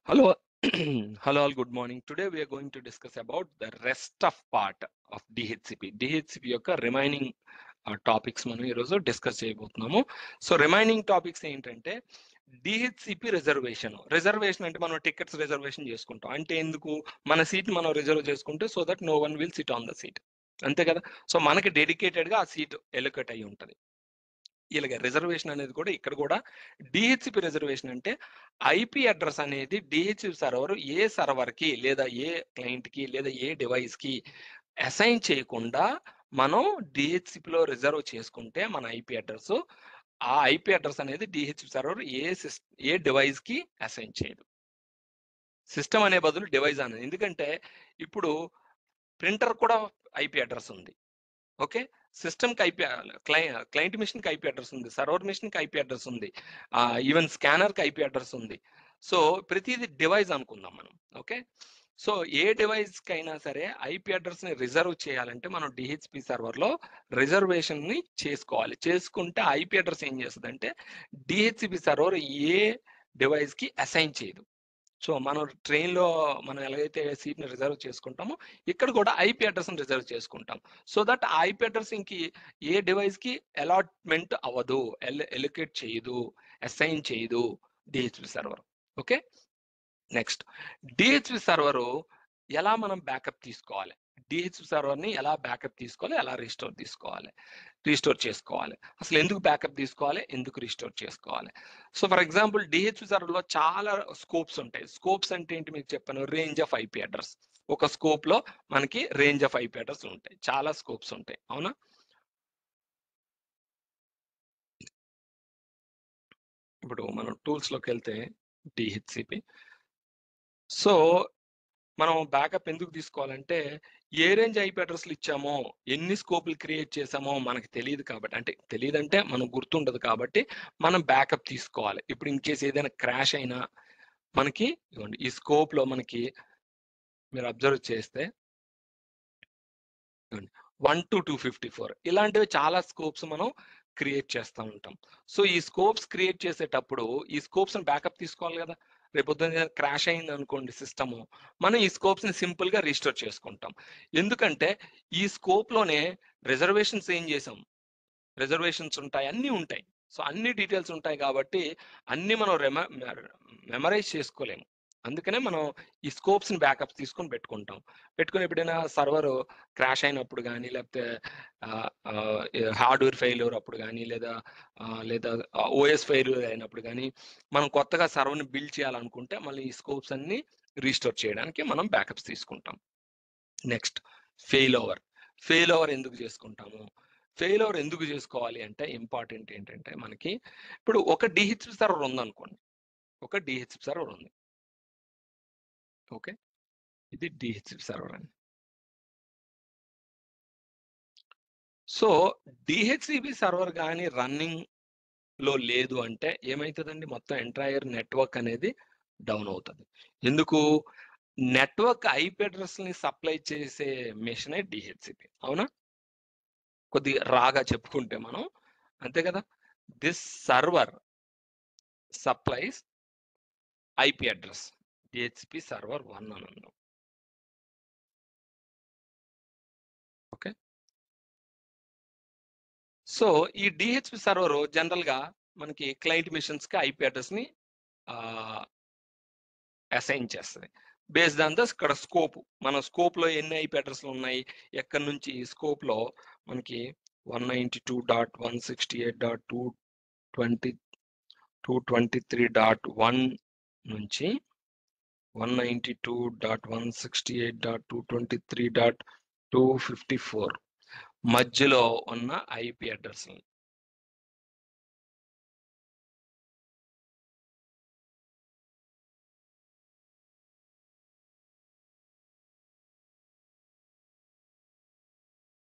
Hello, hello all. Good morning. Today we are going to discuss about the rest of part of DHCP. DHCP యొక్క remaining topics మనం ఈరోజు discuss చేయబోతున్నాము. So remaining topics ఏంటంటే DHCP reservation అంటే మనం tickets reservation చేసుకుంటాం. అంటే ఎందుకు మన సీట్ మనం రిజర్వ్ చేసుకుంటే so that no one will sit on the seat, అంతే కదా. సో మనకి డెడికేటెడ్ గా ఆ సీట్ ఎలొకేట్ అయి ఉంటుంది. ఇలాగ రిజర్వేషన్ అనేది కూడా ఇక్కడ కూడా డిహెచ్సిపి రిజర్వేషన్ అంటే ఐపీ అడ్రస్ అనేది డిహెచ్సిపి సర్వర్ ఏ సర్వర్ కి లేదా ఏ క్లయింట్ కి లేదా ఏ డివైస్ కి అసైన్ చేయకుండా మనం డిహెచ్సిపిలో రిజర్వ్ చేసుకుంటే మన ఐపీ అడ్రస్, ఆ ఐపీ అడ్రస్ అనేది డిహెచ్సిపి సర్వర్ ఏ డివైస్ కి అసైన్ చేయదు. సిస్టమ్ అనే బదులు డివైస్ అనేది, ఎందుకంటే ఇప్పుడు ప్రింటర్ కూడా ఐపీ అడ్రస్ ఉంది. ఓకే, సిస్టమ్కి ఐపీ, క్లయింట్ మిషన్కి ఐపీ అడ్రస్ ఉంది, సర్వర్ మిషన్కి ఐపీ అడ్రస్ ఉంది, ఈవెన్ స్కానర్కి ఐపీ అడ్రస్ ఉంది. సో ప్రతిదీ డివైస్ అనుకుందాం మనం. ఓకే, సో ఏ డివైస్కి అయినా సరే ఐపీ అడ్రస్ని రిజర్వ్ చేయాలంటే మనం డిహెచ్పి సర్వర్లో రిజర్వేషన్ని చేసుకోవాలి. చేసుకుంటే ఐపీ అడ్రస్ ఏం చేస్తుంది అంటే డిహెచ్పి సర్వర్ ఏ డివైస్కి అసైన్ చేయదు. సో మనం ట్రైన్లో మనం ఎలాగైతే సీట్ని రిజర్వ్ చేసుకుంటామో ఇక్కడ కూడా ఐపీ అడ్రస్ని రిజర్వ్ చేసుకుంటాం. సో దట్ ఆ ఐపీ అడ్రస్ ఇంక ఏ డివైస్కి అలాట్మెంట్ అవ్వదు, ఎలొకేట్ చేయదు, అసైన్ చేయదు DHP server. Okay, next DHP server ఎలా మనం బ్యాకప్ తీసుకోవాలి, డిహెచ్పి సర్వర్ని ఎలా బ్యాకప్ తీసుకోవాలి, ఎలా రీస్టోర్ చేసుకోవాలి, అసలు ఎందుకు బ్యాకప్ తీసుకోవాలి, ఎందుకు రీస్టోర్ చేసుకోవాలి. సో ఫర్ ఎగ్జాంపుల్ డిహెచ్పి సర్వర్లో చాలా స్కోప్స్ ఉంటాయి. స్కోప్స్ అంటే ఏంటి మీకు చెప్పాను, రేంజ్ ఆఫ్ ఐపీ అడ్రస్. ఒక స్కోప్ లో మనకి రేంజ్ ఆఫ్ ఐపీ అడ్రస్ ఉంటాయి, చాలా స్కోప్స్ ఉంటాయి, అవునా. ఇప్పుడు మనం టూల్స్ లోకి వెళ్తే డిహెచ్సిపి, సో మనం బ్యాకప్ ఎందుకు తీసుకోవాలంటే ఏ రేంజ్ ఐపీ అడ్రస్లు ఇచ్చామో, ఎన్ని స్కోపులు క్రియేట్ చేసామో మనకి తెలియదు కాబట్టి, అంటే తెలియదంటే మనం గుర్తుండదు కాబట్టి మనం బ్యాకప్ తీసుకోవాలి. ఇప్పుడు ఇన్ కేసు ఏదైనా క్రాష్ అయినా మనకి ఇవ్వండి ఈ స్కోప్ లో మనకి మీరు అబ్జర్వ్ చేస్తే 1 to 254 ఇలాంటివి చాలా స్కోప్స్ మనం క్రియేట్ చేస్తూ ఉంటాం. సో ఈ స్కోప్స్ క్రియేట్ చేసేటప్పుడు ఈ స్కోప్స్ బ్యాకప్ తీసుకోవాలి కదా. రేపొద్దున క్రాష్ అయింది అనుకోండి సిస్టము, మనం ఈ స్కోప్స్ ని సింపుల్ గా రీస్టోర్ చేసుకుంటాం. ఎందుకంటే ఈ స్కోప్ లోనే రిజర్వేషన్స్ ఏం చేసాం, రిజర్వేషన్స్ ఉంటాయి, అన్నీ ఉంటాయి. సో అన్ని డీటెయిల్స్ ఉంటాయి కాబట్టి అన్ని మనం మెమరైజ్ చేసుకోలేము. అందుకనే మనం ఈ స్కోప్స్ని బ్యాకప్స్ తీసుకొని పెట్టుకుని ఎప్పుడైనా సర్వర్ క్రాష్ అయినప్పుడు కానీ, లేకపోతే హార్డ్వేర్ ఫెయిల్యూర్ అప్పుడు కానీ, లేదా ఓఎస్ ఫెయిల్యూర్ అయినప్పుడు కానీ, మనం కొత్తగా సర్వర్ని బిల్డ్ చేయాలనుకుంటే మళ్ళీ ఈ స్కోప్స్ అన్ని రీస్టోర్ చేయడానికి మనం బ్యాకప్స్ తీసుకుంటాం. నెక్స్ట్ ఫెయిల్ ఓవర్ ఎందుకు చేసుకుంటాము, ఫెయిల్ ఓవర్ ఎందుకు చేసుకోవాలి అంటే ఇంపార్టెంట్ ఏంటంటే మనకి ఇప్పుడు ఒక డిహెచ్పి సర్వర్ ఉందనుకోండి, ఒక డిహెచ్పి సర్వర్ ఉంది. ఓకే, ఇది డిహెచ్పి సర్వర్ అని. సో డిహెచ్సిపి సర్వర్ కానీ రన్నింగ్ లో లేదు అంటే ఏమవుతుందండి, మొత్తం ఎంటైర్ నెట్వర్క్ అనేది డౌన్ అవుతుంది. ఎందుకు, నెట్వర్క్ ఐపీ అడ్రస్ ని సప్లై చేసే మెషినే డిహెచ్సిపి, అవునా. కొద్దిగా రాగా చెప్పుకుంటే మనం, అంతే కదా. This server supplies IP address, DHP server 1 అని ఉన్నాం. ఓకే, సో ఈ డిహెచ్పి సర్వర్ జనరల్ గా మనకి క్లయింట్ మిషన్స్ కి ఐపీ అడ్రస్ ని అసైన్ చేస్తుంది. బేస్డ్ ఆన్ ద ఇక్కడ స్కోప్, మన స్కోప్ లో ఎన్ని ఐపీ అడ్రస్లు ఉన్నాయి, ఎక్కడి నుంచి స్కోప్ లో మనకి 192.168.223.1 నుంచి 192.168.223.254 మధ్యలో ఉన్న ఐపీ అడ్రస్.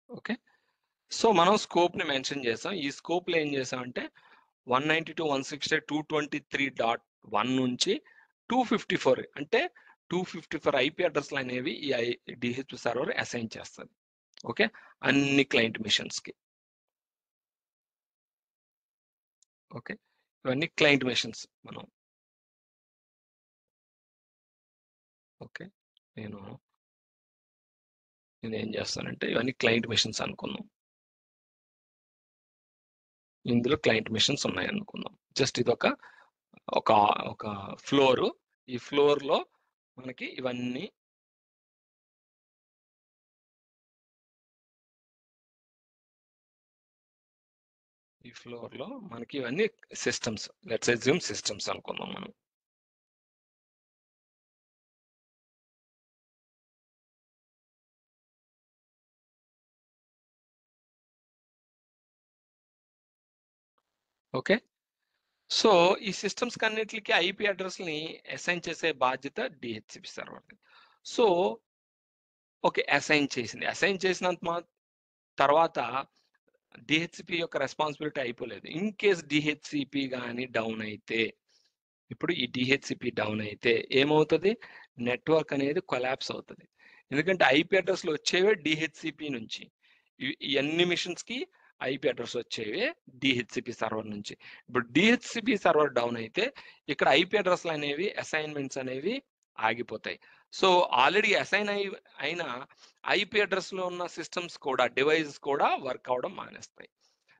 ఓకే, సో మనం స్కోప్ ని మెన్షన్ చేసాం. ఈ స్కోప్ లో ఏం చేసామంటే 192.168.223.1 నుంచి 254, అంటే 254 ఐపీ అడ్రస్లు అనేవి ఈ డిహెచ్పి సర్వర్ అసైన్ చేస్తుంది. ఓకే, అన్ని క్లయింట్ మిషన్స్ కి. ఓకే, ఇవన్నీ క్లయింట్ మిషన్స్ మనం ఓకే, నేను ఏం చేస్తానంటే ఇవన్నీ క్లయింట్ మిషన్స్ అనుకుందాం. ఇందులో క్లయింట్ మిషన్స్ ఉన్నాయి అనుకుందాం. జస్ట్ ఇది ఒక ఒక ఫ్లోర్. ఈ ఫ్లోర్ లో మనకి ఇవన్నీ సిస్టమ్స్, లెట్స్ అస్యూమ్ సిస్టమ్స్ అనుకుందాం మనం. ఓకే, సో ఈ సిస్టమ్స్ కన్నిటికి ఐపీ అడ్రస్ ని అసైన్ చేసే బాధ్యత DHCP server. So okay, assign చేసినంత తర్వాత డిహెచ్సిపి యొక్క రెస్పాన్సిబిలిటీ అయిపోలేదు. ఇన్ కేస్ డిహెచ్సిపి కానీ డౌన్ అయితే, ఇప్పుడు ఈ డిహెచ్సిపి డౌన్ అయితే ఏమవుతుంది? నెట్వర్క్ అనేది కొలాప్స్ అవుతుంది. ఎందుకంటే ఐపీ అడ్రస్లు వచ్చేవే డిహెచ్సిపి నుంచి. ఈ అన్ని మిషన్స్ కి ఐపీ అడ్రస్ వచ్చేవే డిహెచ్సిపి సర్వర్ నుంచి. ఇప్పుడు డిహెచ్సిపి సర్వర్ డౌన్ అయితే ఇక్కడ ఐపీ అడ్రస్లు అనేవి, అసైన్మెంట్స్ అనేవి ఆగిపోతాయి. సో ఆల్రెడీ అసైన్ అయిన ఐపీ అడ్రస్ లో ఉన్న సిస్టమ్స్ కూడా, డివైజెస్ కూడా వర్క్ అవడం మానేస్తాయి.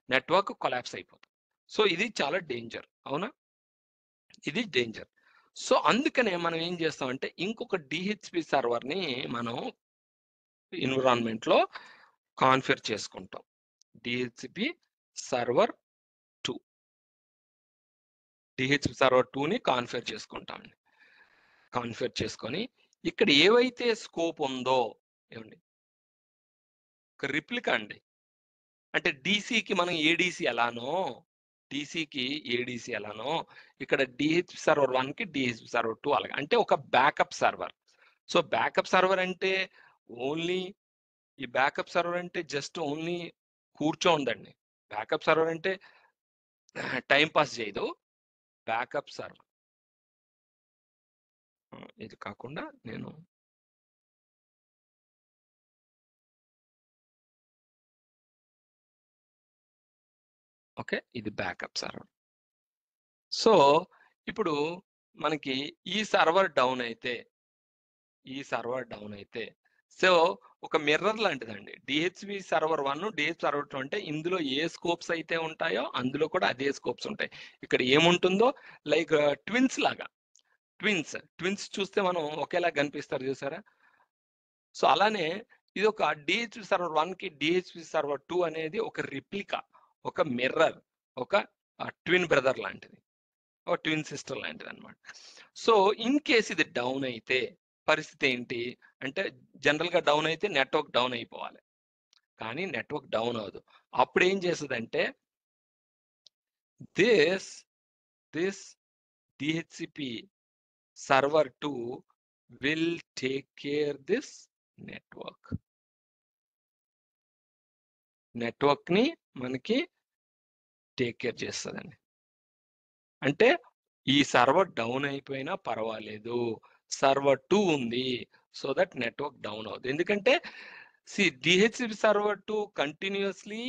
నెట్వర్క్ కొలాప్స్ అయిపోతుంది. సో ఇది చాలా డేంజర్, అవునా? ఇది డేంజర్. సో అందుకనే మనం ఏం చేస్తామంటే ఇంకొక డిహెచ్పి సర్వర్ ని మనం ఎన్విరాన్మెంట్ లో కాన్ఫిగర్ చేసుకుంటాం. డిహెచ్పి సర్వర్ 2, డిహెచ్పి సర్వర్ 2 ని కాన్ఫిగర్ చేసుకుంటాం. కాన్ఫిగర్ చేసుకొని ఇక్కడ ఏవైతే స్కోప్ ఉందో, ఏమండి, ఒక రిప్లికా అండి. అంటే డీసీకి మనం ఏడీసీ ఎలానో, ఇక్కడ డిహెచ్పి సర్వర్ 1 కి డిహెచ్పి సర్వర్ 2 అలాగే, అంటే ఒక backup server. So backup server అంటే ఓన్లీ, ఈ బ్యాకప్ సర్వర్ అంటే జస్ట్ ఓన్లీ కూర్చోందండి. బ్యాకప్ సర్వర్ అంటే టైం పాస్ చేయదు. బ్యాకప్ సర్వర్ ఇది కాకుండా నేను ఓకే, ఇది బ్యాకప్ సర్వర్. సో ఇప్పుడు మనకి ఈ సర్వర్ డౌన్ అయితే, సో ఒక మిర్రర్ లాంటిదండి. డిహెచ్పి సర్వర్ 1, డిహెచ్ సర్వర్ 2 అంటే ఇందులో ఏ స్కోప్స్ అయితే ఉంటాయో అందులో కూడా అదే స్కోప్స్ ఉంటాయి. ఇక్కడ ఏముంటుందో లైక్ ట్విన్స్ లాగా. ట్విన్స్ చూస్తే మనం ఒకేలా కనిపిస్తారు, చూసారా? సో అలానే ఇది ఒక డిహెచ్పి సర్వర్ 1 కి డిహెచ్పి సర్వర్ 2 అనేది ఒక రిప్లికా, ఒక మిర్రర్, ఒక ట్విన్ బ్రదర్ లాంటిది, ఒక ట్విన్ సిస్టర్ లాంటిది అనమాట. సో ఇన్ కేస్ ఇది డౌన్ అయితే పరిస్థితి ఏంటి అంటే, జనరల్ గా డౌన్ అయితే నెట్వర్క్ డౌన్ అయిపోవాలి. కానీ నెట్వర్క్ డౌన్ అవ్వదు. అప్పుడు ఏం చేస్తుందంటే this DHCP server 2 will take care this network ని మనకి టేక్ కేర్ చేస్తుందండి. అంటే ఈ సర్వర్ డౌన్ అయిపోయినా పర్వాలేదు, సర్వర్ 2 ఉంది, సో దట్ నెట్వర్క్ డౌన్ అవుతుంది. ఎందుకంటే DHCP server 2 continuously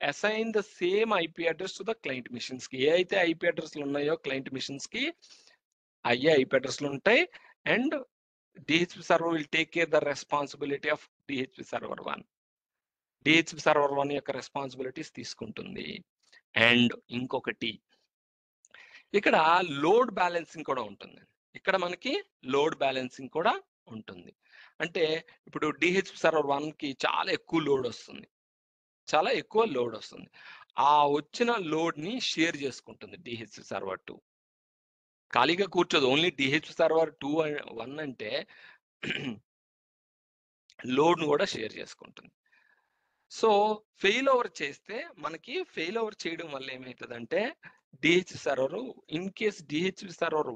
assign the same IP address to the client missions కి. ఏ అయితే IP అడ్రస్లు ఉన్నాయో క్లయింట్ మిషన్స్ కి అయ్యే IP అడ్రస్లు ఉంటాయి. And DHP server will take care the responsibility of DHP server 1. DHP server 1 యొక్క రెస్పాన్సిబిలిటీస్ తీసుకుంటుంది. అండ్ ఇంకొకటి, ఇక్కడ లోడ్ బ్యాలెన్సింగ్ కూడా ఉంటుంది. ఇక్కడ మనకి లోడ్ బ్యాలెన్సింగ్ కూడా ఉంటుంది. అంటే ఇప్పుడు డిహెచ్పి సర్వర్ 1 కి చాలా ఎక్కువ లోడ్ వస్తుంది. ఆ వచ్చిన లోడ్ ని షేర్ చేసుకుంటుంది డిహెచ్పి సర్వర్ 2. ఖాళీగా కూర్చోదు. ఓన్లీ డిహెచ్పి సర్వర్ 2 1 అంటే లోడ్ ను కూడా షేర్ చేసుకుంటుంది. సో ఫెయిల్ ఓవర్ చేస్తే, మనకి ఫెయిల్ ఓవర్ చేయడం వల్ల ఏమవుతుందంటే DHP server, in case DHP server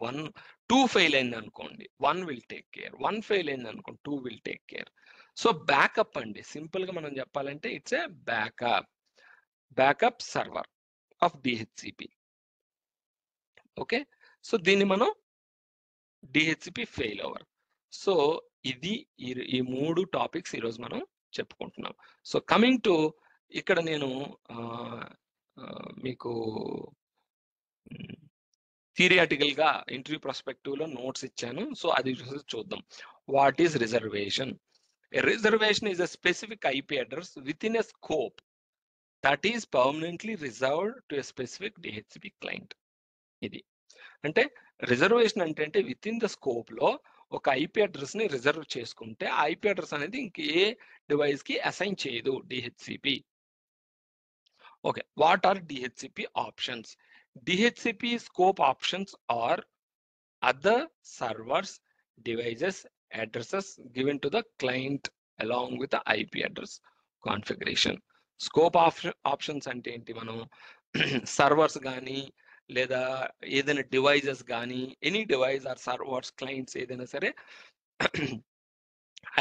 2 fail అయింది అనుకోండి, 1 విల్ టేక్ కేర్. 1 ఫెయిల్ అయింది అనుకోండి, 2 will take care. So backup అండి, సింపుల్ గా మనం చెప్పాలంటే it's a backup server of DHCP. Okay, so దీన్ని మనం డిహెచ్సిపి ఫెయిల్ ఓవర్. సో ఇది ఈ 3 టాపిక్స్ ఈరోజు మనం చెప్పుకుంటున్నాం. సో కమింగ్ టు ఇక్కడ నేను మీకు థియరిటికల్ గా ఇంటర్వ్యూ పర్స్పెక్టివ్ లో నోట్స్ ఇచ్చాను. సో అది చూద్దాం. What is reservation? Reservation is a specific IP address with in a scope that is permanently reserved to a specific DHCP client. ఇది అంటే రిజర్వేషన్ అంటే విత్ ఇన్ ద స్కోప్ లో ఒక IP address ని reserve చేసుకుంటే ఆ ఐపీ అడ్రస్ అనేది ఇంకే డివైస్ కి అసైన్ చేయదు DHCP. Okay, what are DHCP options? DHCP scope options are other servers, devices, addresses given to the client along with the IP address configuration. Scope options అంటే ఏంటి? మనం servers కానీ లేదా ఏదైనా డివైజెస్ కానీ, any device are servers clients ఏదైనా సరే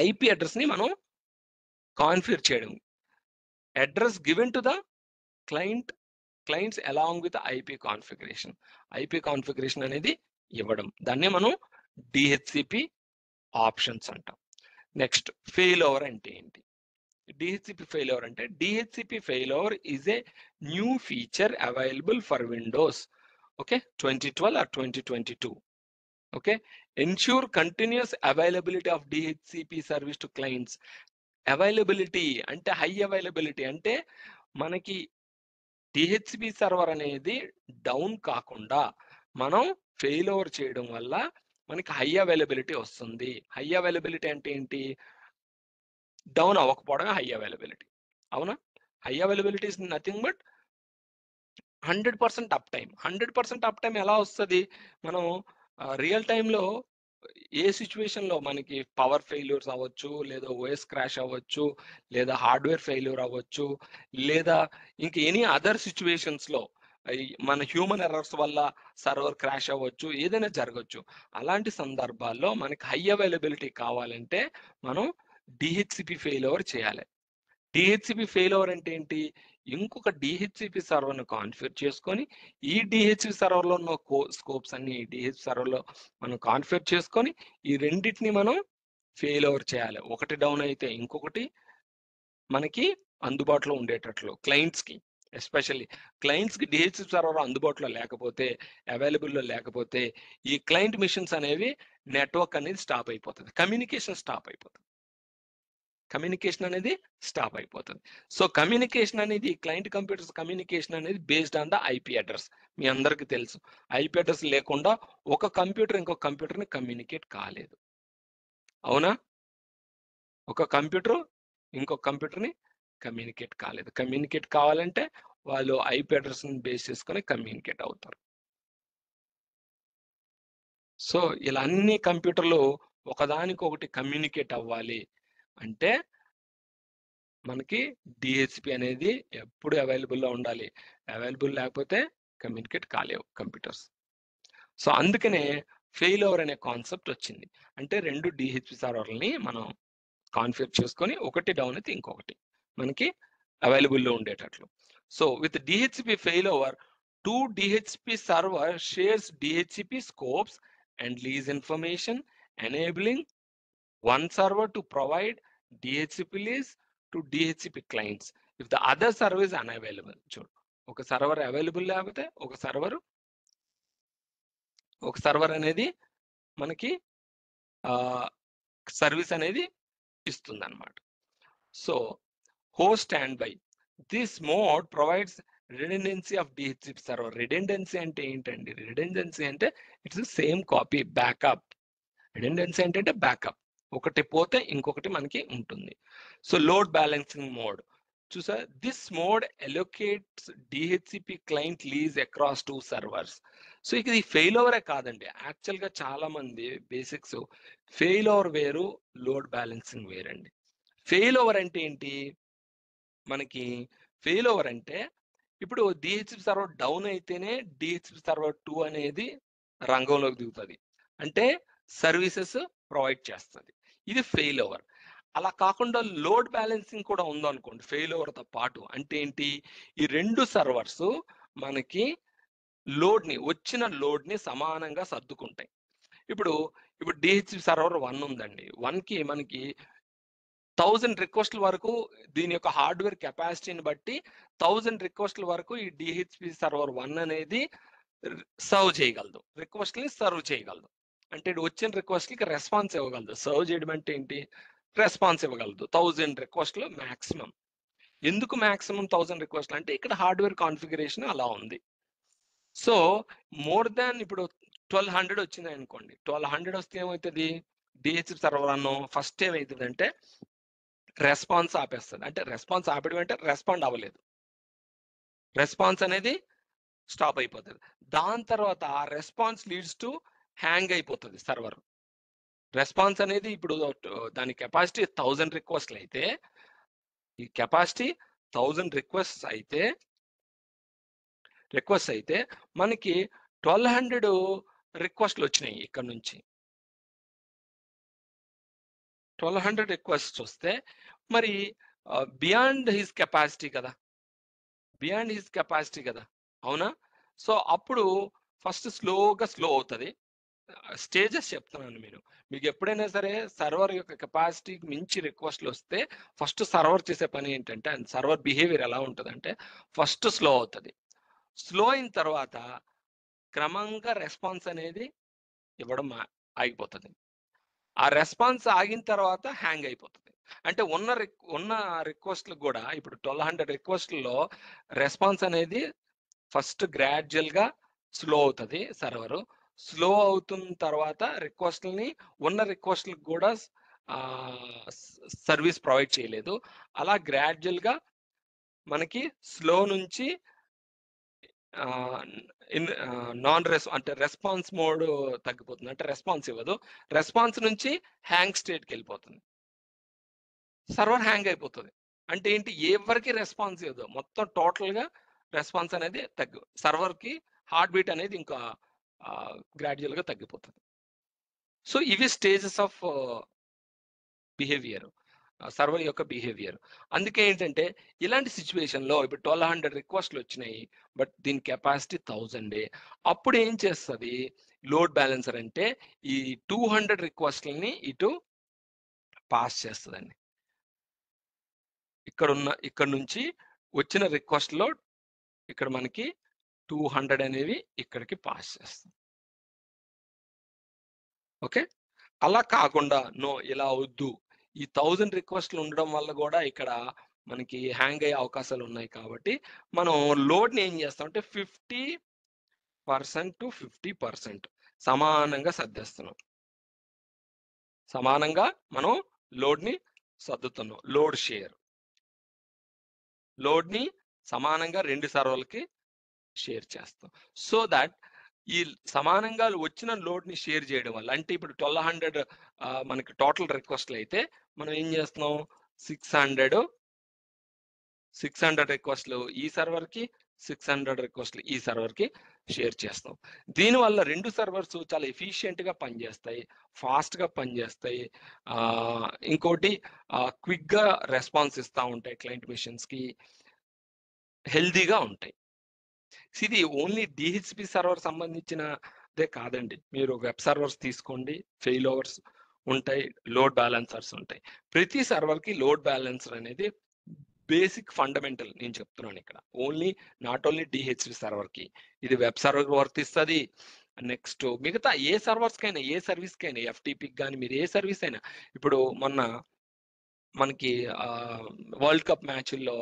IP address ని మనం కాన్ఫిగర్ చేయడం. Address given to the clients along with IP configuration. IP configuration అనేది ఇవ్వడం, దాన్ని మనం డిహెచ్సిపి ఆప్షన్స్ అంటాం. నెక్స్ట్, ఫెయిల్ ఓవర్ అంటే ఏంటి? డిహెచ్సిపి ఫెయిల్ ఓవర్ అంటే DHCP fail over is a new feature available for Windows, okay, 2012 or 2022. Okay, ensure continuous availability of DHCP service to clients. Availability అంటే high availability అంటే మనకి DHCP server అనేది down కాకుండా మనం fail over చేయడం వల్ల మనకి హై అవైలబిలిటీ వస్తుంది. హై అవైలబిలిటీ అంటే ఏంటి? డౌన్ అవ్వకపోవడమే హై అవైలబిలిటీ. అవునా? High availability is nothing but 100% uptime. 100% uptime ఎలా వస్తుంది? మనం రియల్ టైంలో ఏ సిచ్యువేషన్ లో మనకి పవర్ ఫెయిల్యూర్స్ అవ్వచ్చు, లేదా ఓఎస్ క్రాష్ అవ్వచ్చు, లేదా హార్డ్వేర్ ఫెయిల్యూర్ అవ్వచ్చు, లేదా ఇంక ఎనీ అదర్ సిచ్యువేషన్స్ లో మన హ్యూమన్ ఎర్రర్స్ వల్ల సర్వర్ క్రాష్ అవ్వచ్చు, ఏదైనా జరగచ్చు. అలాంటి సందర్భాల్లో మనకి హై అవైలబిలిటీ కావాలంటే మనం డిహెచ్సిపి ఫెయిల్ ఓవర్ చేయాలి. డిహెచ్సిపి ఫెయిల్ ఓవర్ అంటే ఏంటి? ఇంకొక డిహెచ్సిపి సర్వర్ను కాన్ఫిగర్ చేసుకొని ఈ డిహెచ్సిపి సర్వర్లో ఉన్న స్కోప్స్ అన్ని డిహెచ్ సర్వర్లో మనం కాన్ఫిగర్ చేసుకొని ఈ రెండింటిని మనం ఫెయిల్ ఓవర్ చేయాలి. ఒకటి డౌన్ అయితే ఇంకొకటి మనకి అందుబాటులో ఉండేటట్లు క్లయింట్స్కి, ఎస్పెషల్లీ క్లయింట్స్కి డిహెచ్సిపి సర్వర్ అందుబాటులో లేకపోతే, అవైలబుల్లో లేకపోతే ఈ క్లయింట్ మిషన్స్ అనేవి నెట్వర్క్ అనేది స్టాప్ అయిపోతుంది, కమ్యూనికేషన్ స్టాప్ అయిపోతుంది. కమ్యూనికేషన్ అనేది స్టాప్ అయిపోతుంది. సో కమ్యూనికేషన్ అనేది క్లయింట్ కంప్యూటర్స్ కమ్యూనికేషన్ అనేది based on the IP address. మీ అందరికీ తెలుసు, ఐపీ అడ్రస్ లేకుండా ఒక కంప్యూటర్ ఇంకొక కంప్యూటర్ని కమ్యూనికేట్ కాలేదు. అవునా? ఒక కంప్యూటర్ ఇంకొక కంప్యూటర్ని కమ్యూనికేట్ కాలేదు. కమ్యూనికేట్ కావాలంటే వాళ్ళు ఐపీ అడ్రస్ని బేస్ చేసుకొని కమ్యూనికేట్ అవుతారు. సో ఇలా అన్ని కంప్యూటర్లు ఒకదానికొకటి కమ్యూనికేట్ అవ్వాలి అంటే మనకి డిహెచ్పి అనేది ఎప్పుడు అవైలబుల్లో ఉండాలి. అవైలబుల్ లేకపోతే కమ్యూనికేట్ కాలేవు కంప్యూటర్స్. సో అందుకనే ఫెయిల్ ఓవర్ అనే కాన్సెప్ట్ వచ్చింది. అంటే రెండు డిహెచ్పి సర్వర్లని మనం కాన్ఫిగర్ చేసుకొని ఒకటి డౌన్ అయితే ఇంకొకటి మనకి అవైలబుల్లో ఉండేటట్లు. So with DHP fail over, two DHP server shares DHP scopes and lease information, enabling one server to provide DHCP lease to DHCP clients if the other server is unavailable. చూడు, ఒక server available లేకపోతే ఒక server అనేది మనకి service అనేది ఇస్తుంది అన్నమాట. So host stand by, this mode provides redundancy of DHCP server. Redundancy అంటే ఏంటండి? రిడెండెన్సీ అంటే it's same copy, backup. Redundancy అంటే బ్యాకప్, ఒకటి పోతే ఇంకొకటి మనకి ఉంటుంది. సో లోడ్ బ్యాలెన్సింగ్ మోడ్ చూసా, this mode allocates DHCP client lease across two servers. So ఇది ఫెయిల్ ఓవరే కాదండి, యాక్చువల్గా చాలా మంది బేసిక్స్ ఫెయిల్ ఓవర్ వేరు, లోడ్ బ్యాలెన్సింగ్ వేరండి. ఫెయిల్ ఓవర్ అంటే ఏంటి? మనకి ఫెయిల్ ఓవర్ అంటే ఇప్పుడు డిహెచ్సిపి సర్వర్ డౌన్ అయితేనే డిహెచ్సిపి సర్వర్ 2 అనేది రంగంలోకి దిగుతుంది, అంటే సర్వీసెస్ ప్రొవైడ్ చేస్తుంది. ఇది ఫెయిల్ ఓవర్. అలా కాకుండా లోడ్ బ్యాలెన్సింగ్ కూడా ఉందనుకోండి ఫెయిల్ ఓవర్తో పాటు. అంటే ఏంటి? ఈ రెండు సర్వర్స్ మనకి వచ్చిన లోడ్ని సమానంగా సర్దుకుంటాయి. ఇప్పుడు డిహెచ్సిపి సర్వర్ 1 ఉందండి, 1కి మనకి 1000 రిక్వెస్ట్ల వరకు దీని యొక్క హార్డ్వేర్ కెపాసిటీని బట్టి 1000 రిక్వెస్ట్ల వరకు ఈ డిహెచ్పి సర్వర్ 1 అనేది సర్వ్ చేయగలదు, రిక్వెస్ట్ని సర్వ్ చేయగలదు. అంటే వచ్చిన రిక్వెస్ట్కి రెస్పాన్స్ ఇవ్వగలదు. సర్వ్ చేయడం అంటే ఏంటి? రెస్పాన్స్ ఇవ్వగలదు. 1000 రిక్వెస్ట్లు మాక్సిమం. ఎందుకు మాక్సిమం 1000 రిక్వెస్ట్లు అంటే ఇక్కడ హార్డ్వేర్ కాన్ఫిగరేషన్ అలా ఉంది. సో మోర్ దాన్ ఇప్పుడు 1200 వచ్చింది అనుకోండి, 1200 వస్తే ఏమవుతుంది? డిహెచ్సిపి సర్వర్ అన్నో ఫస్ట్ ఏమవుతుంది అంటే రెస్పాన్స్ ఆపేస్తుంది. అంటే రెస్పాన్స్ ఆపడం అంటే రెస్పాండ్ అవ్వలేదు, రెస్పాన్స్ అనేది స్టాప్ అయిపోతుంది. దాని తర్వాత ఆ రెస్పాన్స్ లీడ్స్ టు హ్యాంగ్ అయిపోతుంది సర్వర్. రెస్పాన్స్ అనేది ఇప్పుడు దాని కెపాసిటీ 1000 రిక్వెస్ట్లు అయితే, ఈ కెపాసిటీ 1000 రిక్వెస్ట్ అయితే మనకి 1200 రిక్వెస్ట్లు వచ్చినాయి. ఇక్కడ నుంచి 1200 రిక్వెస్ట్ వస్తే మరి బియాండ్ హిస్ కెపాసిటీ కదా, బియాండ్ హిస్ కెపాసిటీ కదా, అవునా? సో అప్పుడు ఫస్ట్ స్లో అవుతుంది. స్టేజెస్ చెప్తున్నాను మీకు ఎప్పుడైనా సరే సర్వర్ యొక్క కెపాసిటీకి మించి రిక్వెస్ట్లు వస్తే ఫస్ట్ సర్వర్ చేసే పని ఏంటంటే, సర్వర్ బిహేవియర్ ఎలా ఉంటుందంటే ఫస్ట్ స్లో అవుతుంది. స్లో అయిన తర్వాత క్రమంగా రెస్పాన్స్ అనేది ఇవ్వడం ఆగిపోతుంది. ఆ రెస్పాన్స్ ఆగిన తర్వాత హ్యాంగ్ అయిపోతుంది. అంటే ఉన్న రిక్వెస్ట్లకు కూడా ఇప్పుడు 1200 రిక్వెస్ట్లలో రెస్పాన్స్ అనేది ఫస్ట్ గ్రాడ్యువల్గా స్లో అవుతుంది. సర్వరు స్లో అవుతున్న తర్వాత ఉన్న రిక్వెస్ట్లకు కూడా సర్వీస్ ప్రొవైడ్ చేయలేదు. అలా గ్రాడ్యువల్గా మనకి స్లో నుంచి అంటే రెస్పాన్స్ మోడ్ తగ్గిపోతుంది. అంటే రెస్పాన్స్ ఇవ్వదు. రెస్పాన్స్ నుంచి హ్యాంగ్ స్టేట్కి వెళ్ళిపోతుంది. సర్వర్ హ్యాంగ్ అయిపోతుంది. అంటే ఏంటి? ఎవరికి రెస్పాన్స్ ఇవ్వదు, మొత్తం టోటల్గా రెస్పాన్స్ అనేది సర్వర్కి హార్ట్ బీట్ అనేది ఇంకా గ్రాడ్యువల్గా తగ్గిపోతుంది. సో ఇవి స్టేజెస్ ఆఫ్ బిహేవియర్, సర్వర్ యొక్క బిహేవియర్. అందుకే ఏంటంటే ఇలాంటి సిచ్యువేషన్లో ఇప్పుడు 1200 రిక్వెస్ట్లు వచ్చినాయి, బట్ దీని కెపాసిటీ 1000. అప్పుడు ఏం చేస్తుంది లోడ్ బ్యాలెన్సర్ అంటే ఈ 200 రిక్వెస్ట్లని ఇటు పాస్ చేస్తుందండి. ఇక్కడ నుంచి వచ్చిన రిక్వెస్ట్లో ఇక్కడ మనకి 200 అనేవి ఇక్కడికి పాస్ చేస్తుంది. ఓకే, అలా కాకుండా ఇలా వద్దు, ఈ 1000 రిక్వెస్ట్లు ఉండడం వల్ల కూడా ఇక్కడ మనకి హ్యాంగ్ అయ్యే అవకాశాలు ఉన్నాయి. కాబట్టి మనం లోడ్ని ఏం చేస్తామంటే 50% to 50% సమానంగా సర్దేస్తున్నాం. సమానంగా మనం లోడ్ని సర్దుతున్నాం. లోడ్ని సమానంగా 2 సర్వర్లకి షేర్ చేస్తాం. సో దాట్ ఈ సమానంగా వచ్చిన లోడ్ని షేర్ చేయడం వల్ల, అంటే ఇప్పుడు 1200 మనకి టోటల్ రిక్వెస్ట్లు అయితే మనం ఏం చేస్తున్నాం, 600 రిక్వెస్ట్లు ఈ సర్వర్కి, 600 రిక్వెస్ట్లు ఈ సర్వర్కి షేర్ చేస్తాం. దీనివల్ల 2 సర్వర్స్ చాలా ఎఫిషియెంట్గా పనిచేస్తాయి, ఫాస్ట్గా పనిచేస్తాయి. ఇంకోటి క్విక్గా రెస్పాన్స్ ఇస్తూ ఉంటాయి, క్లయింట్ మిషన్స్కి హెల్దీగా ఉంటాయి. ఇది ఓన్లీ డిహెచ్పి సర్వర్ సంబంధించినదే కాదండి. మీరు వెబ్ సర్వర్స్ తీసుకోండి, ఫెయిల్ ఓవర్స్ ఉంటాయి, లోడ్ బ్యాలెన్సర్స్ ఉంటాయి. ప్రతి సర్వర్కి లోడ్ బ్యాలెన్సర్ అనేది బేసిక్ ఫండమెంటల్ నేను చెప్తున్నాను ఇక్కడ. నాట్ ఓన్లీ డిహెచ్పి సర్వర్కి, ఇది వెబ్ సర్వర్ వర్తిస్తుంది. నెక్స్ట్ మిగతా ఏ సర్వర్స్కైనా, ఏ సర్వీస్కైనా, ఎఫ్టీపీకి కానీ మీరు ఏ సర్వీస్ అయినా. ఇప్పుడు మొన్న మనకి వరల్డ్ కప్ మ్యాచ్ల్లో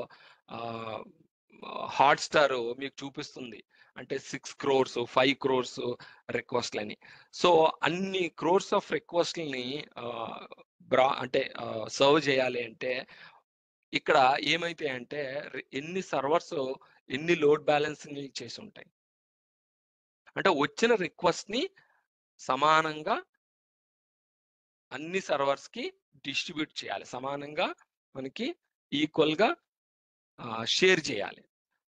హాట్‌స్టార్ మీకు చూపిస్తుంది. అంటే 6 crores 5 crores రిక్వెస్ట్‌లని. సో అన్ని క్రోర్స్ ఆఫ్ రిక్వెస్ట్‌లని సర్వ్ చేయాలి అంటే ఇక్కడ ఏమైతాయంటే ఎన్ని సర్వర్స్ ఎన్ని లోడ్ బ్యాలెన్సింగ్ చేసి ఉంటాయి. అంటే వచ్చిన రిక్వెస్ట్‌ని సమానంగా అన్ని సర్వర్స్‌కి డిస్ట్రిబ్యూట్ చేయాలి. సమానంగా మనకి ఈక్వల్‌గా షేర్ చేయాలి.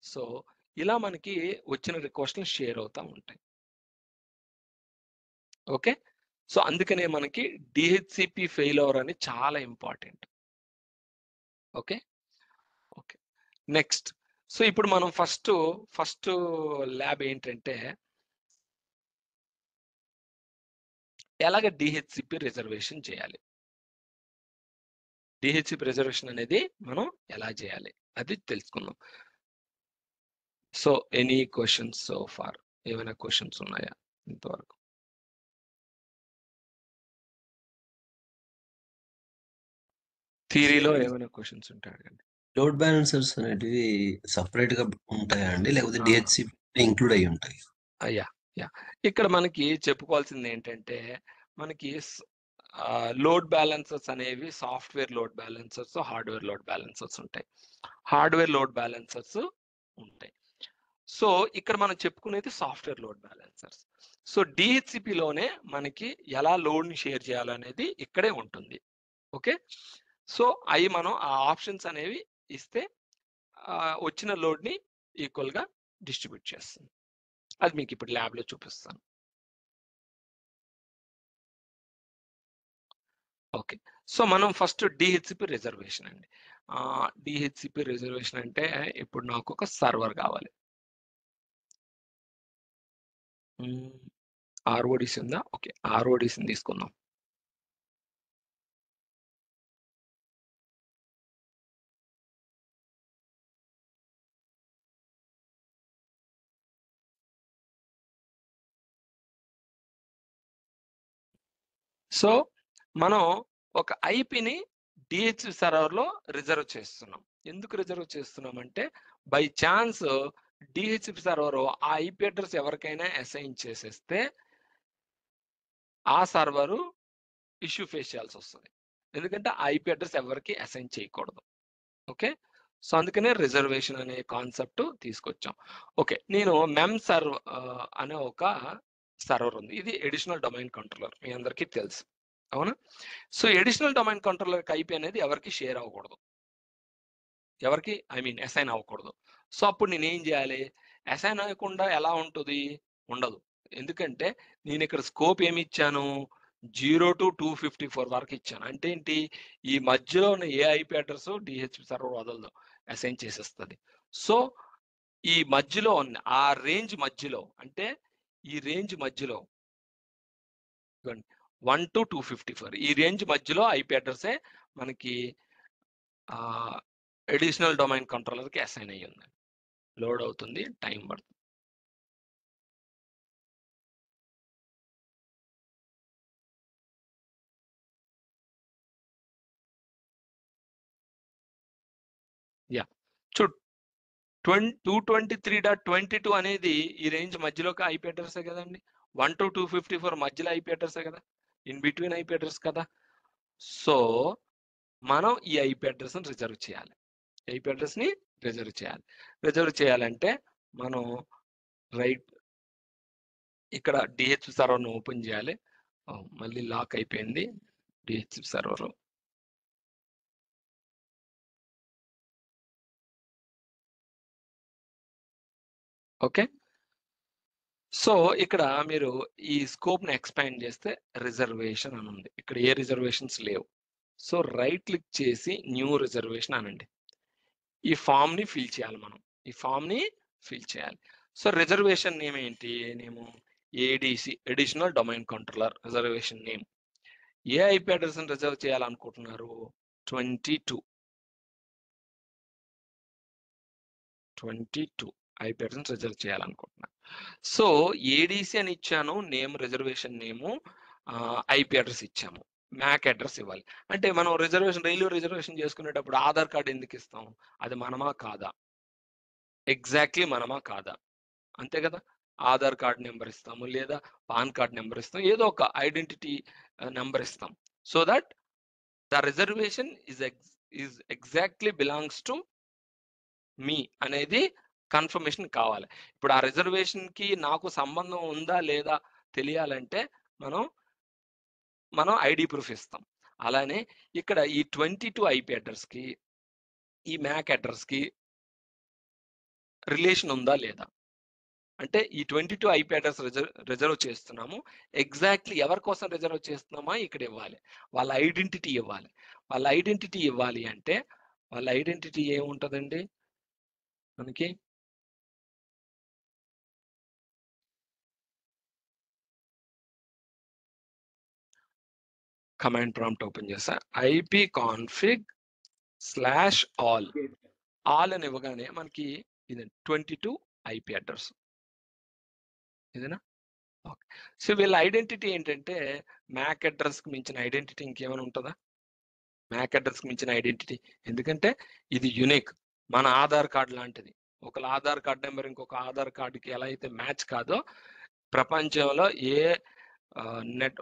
సో ఇలా మనకి వచ్చిన రిక్వెస్ట్లు షేర్ అవుతూ ఉంటాయి. ఓకే, సో అందుకనే మనకి డిహెచ్సిపి ఫెయిల్ ఓవర్ అని చాలా ఇంపార్టెంట్. Okay, next. సో ఇప్పుడు మనం ఫస్ట్ ల్యాబ్ ఏంటంటే ఎలాగ డిహెచ్సిపి రిజర్వేషన్ చేయాలి. డిహెచ్సిపి రిజర్వేషన్ అనేది మనం ఎలా చేయాలి అది తెలుసుకుందాం. So any questions so far? ఏమైనా క్వశ్చన్స్ ఉన్నాయా ఇంతవరకు? థియరీలో ఏమైనా క్వశ్చన్స్ ఉంటాయి అడగండి. లోడ్ బ్యాలెన్సర్స్ అనేటివి సపరేట్ గా ఉంటాయా అండి, లేకపోతే డిహెచ్సిపి ఇంక్లూడ్ అయ్యి ఉంటాయి? అయ్యా యా ఇక్కడ మనకి చెప్పుకోవాల్సింది ఏంటంటే మనకి లోడ్ బ్యాలెన్సర్స్ అనేవి software load balancers, hardware load balancers ఉంటాయి. హార్డ్వేర్ లోడ్ బ్యాలెన్సర్స్ ఉంటాయి. సో ఇక్కడ మనం చెప్పుకునేది సాఫ్ట్వేర్ లోడ్ బ్యాలెన్సర్స్. సో డిహెచ్సిపిలోనే మనకి ఎలా లోడ్ని షేర్ చేయాలనేది ఇక్కడే ఉంటుంది. ఓకే, సో అవి మనం ఆ ఆప్షన్స్ అనేవి ఇస్తే వచ్చిన లోడ్ని ఈక్వల్గా డిస్ట్రిబ్యూట్ చేస్తుంది. అది మీకు ఇప్పుడు ల్యాబ్లో చూపిస్తాను. ఓకే, సో మనం ఫస్ట్ డిహెచ్సిపి రిజర్వేషన్ అండి. డిహెచ్సిపి రిజర్వేషన్ అంటే ఇప్పుడు నాకు ఒక సర్వర్ కావాలి. ఆర్ఓడిసి ఉందా? ఓకే, ఆర్ఓడిసిని తీసుకుందాం. సో మనం ఒక ఐపీని డిహెచ్సి సర్వర్లో రిజర్వ్ చేస్తున్నాం. ఎందుకు రిజర్వ్ చేస్తున్నాం అంటే బై ఛాన్స్ డిహెచ్సి సర్వర్ ఆ ఐపీ అడ్రస్ ఎవరికైనా అసైన్ చేసేస్తే ఆ సర్వరు ఇష్యూ ఫేస్ చేయాల్సి వస్తుంది. ఎందుకంటే ఆ ఐపీ అడ్రస్ ఎవరికి అసైన్ చేయకూడదు. ఓకే, సో అందుకనే రిజర్వేషన్ అనే కాన్సెప్ట్ తీసుకొచ్చాం. ఓకే, నేను మెమ్ సర్వ్ అనే ఒక సర్వర్ ఉంది. ఇది ఎడిషనల్ డొమైన్ కంట్రోలర్, మీ అందరికీ తెలుసు, అవునా? So additional domain controller IP అనేది ఎవరికి షేర్ అవ్వకూడదు, ఎవరికి అసైన్ అవ్వకూడదు. సో అప్పుడు నేను ఏం చేయాలి? అసైన్ అవ్వకుండా ఎలా ఉంటుంది? ఉండదు. ఎందుకంటే నేను ఇక్కడ స్కోప్ ఏమి ఇచ్చాను? 0 to 254 వరకు ఇచ్చాను. అంటే ఏంటి? ఈ మధ్యలో ఉన్న ఏ ఐపీ అడ్రస్ డిహెచ్పి సర్వర్ వదలదు, అసైన్ చేసేస్తుంది. సో ఈ మధ్యలో ఉన్న ఆ రేంజ్ మధ్యలో, అంటే ఈ రేంజ్ మధ్యలో 1 to 254 ఈ రేంజ్ మధ్యలో ఐపీ అడ్రసే మనకి అడిషనల్ డొమైన్ కంట్రోలర్కి అసైన్ అయ్యి ఉంది. లోడ్ అవుతుంది, టైం పడుతుంది. యా, చూడు 223.22 అనేది ఈ రేంజ్ మధ్యలోకి ఐపీ అడ్రసే కదండి. 1 to 254 మధ్యలో ఐపీ అడ్రసే కదా, ఇన్ బిట్వీన్ ఐపీ అడ్రస్ కదా. సో మనం ఈ ఐపీ అడ్రస్ని రిజర్వ్ చేయాలి. ఐపీ అడ్రస్ని రిజర్వ్ చేయాలి. రిజర్వ్ చేయాలంటే మనం రైట్ ఇక్కడ డిహెచ్ సర్వర్ను ఓపెన్ చేయాలి. మళ్ళీ లాక్ అయిపోయింది డిహెచ్ సర్వర్. ఓకే, సో ఇక్కడ మీరు ఈ స్కోప్ని ఎక్స్పాండ్ చేస్తే రిజర్వేషన్ అని ఉంది. ఇక్కడ ఏ రిజర్వేషన్స్ లేవు. సో రైట్ క్లిక్ చేసి న్యూ రిజర్వేషన్ అనండి. ఈ ఫామ్ని ఫిల్ చేయాలి మనం. ఈ ఫామ్ని ఫిల్ చేయాలి. సో రిజర్వేషన్ నేమ్ ఏంటి? Name ADC, additional domain controller reservation name. ఏ ఐపీ అడ్రస్ రిజర్వ్ చేయాలనుకుంటున్నారు? 22 ఐపీ అడ్రస్ రిజర్వ్ చేయాలనుకుంటున్నాను. సో ఏడిసి అని ఇచ్చాను, name reservation name, IP address ఇచ్చాము, మ్యాక్ అడ్రస్ ఇవ్వాలి. అంటే మనం రైల్వే రిజర్వేషన్ చేసుకునేటప్పుడు ఆధార్ కార్డు ఎందుకు ఇస్తాం? అది మనమా కాదా? ఎగ్జాక్ట్లీ మనమా కాదా? అంతే కదా. ఆధార్ కార్డ్ నెంబర్ ఇస్తాము, లేదా పాన్ కార్డ్ నెంబర్ ఇస్తాం, ఏదో ఒక ఐడెంటిటీ నెంబర్ ఇస్తాం. So that the reservation is exactly belongs to మీ అనేది కన్ఫర్మేషన్ కావాలి. ఇప్పుడు ఆ రిజర్వేషన్ కి నాకు సంబంధం ఉందా లేదా తెలియాలంటే మనం ఐడి ప్రూఫ్ ఇస్తాం. అలానే ఇక్కడ ఈ 22 ఐపీ అడ్రస్ కి ఈ మ్యాక్ అడ్రస్ కి రిలేషన్ ఉందా లేదా, అంటే ఈ 22 ఐపీ అడ్రస్ రిజర్వ్ చేస్తున్నాము, ఎగ్జాక్ట్లీ ఎవరి కోసం రిజర్వ్ చేస్తున్నామా ఇక్కడ ఇవ్వాలి. వాళ్ళ ఐడెంటిటీ ఇవ్వాలి. వాళ్ళ ఐడెంటిటీ ఇవ్వాలి అంటే వాళ్ళ ఐడెంటిటీ ఏముంటుందండి మనకి? కమాండ్ ప్రాంప్ట్ ఓపెన్ చేస్తా, ipconfig/all ఆల్ అని ఇవ్వగానే మనకి ఇది 22 ఐపీ అడ్రస్. ఇదేనా? ఓకే. సో వీళ్ళ ఐడెంటిటీ ఏంటంటే మ్యాక్ అడ్రస్కి మించిన ఐడెంటిటీ ఇంకేమైనా ఉంటుందా? మ్యాక్ అడ్రస్కి మించిన ఐడెంటిటీ. ఎందుకంటే ఇది యునిక్. మన ఆధార్ కార్డ్ లాంటిది. ఒకళ్ళ ఆధార్ కార్డ్ నెంబర్ ఇంకొక ఆధార్ కార్డుకి ఎలా అయితే మ్యాచ్ కాదో, ప్రపంచంలో ఏ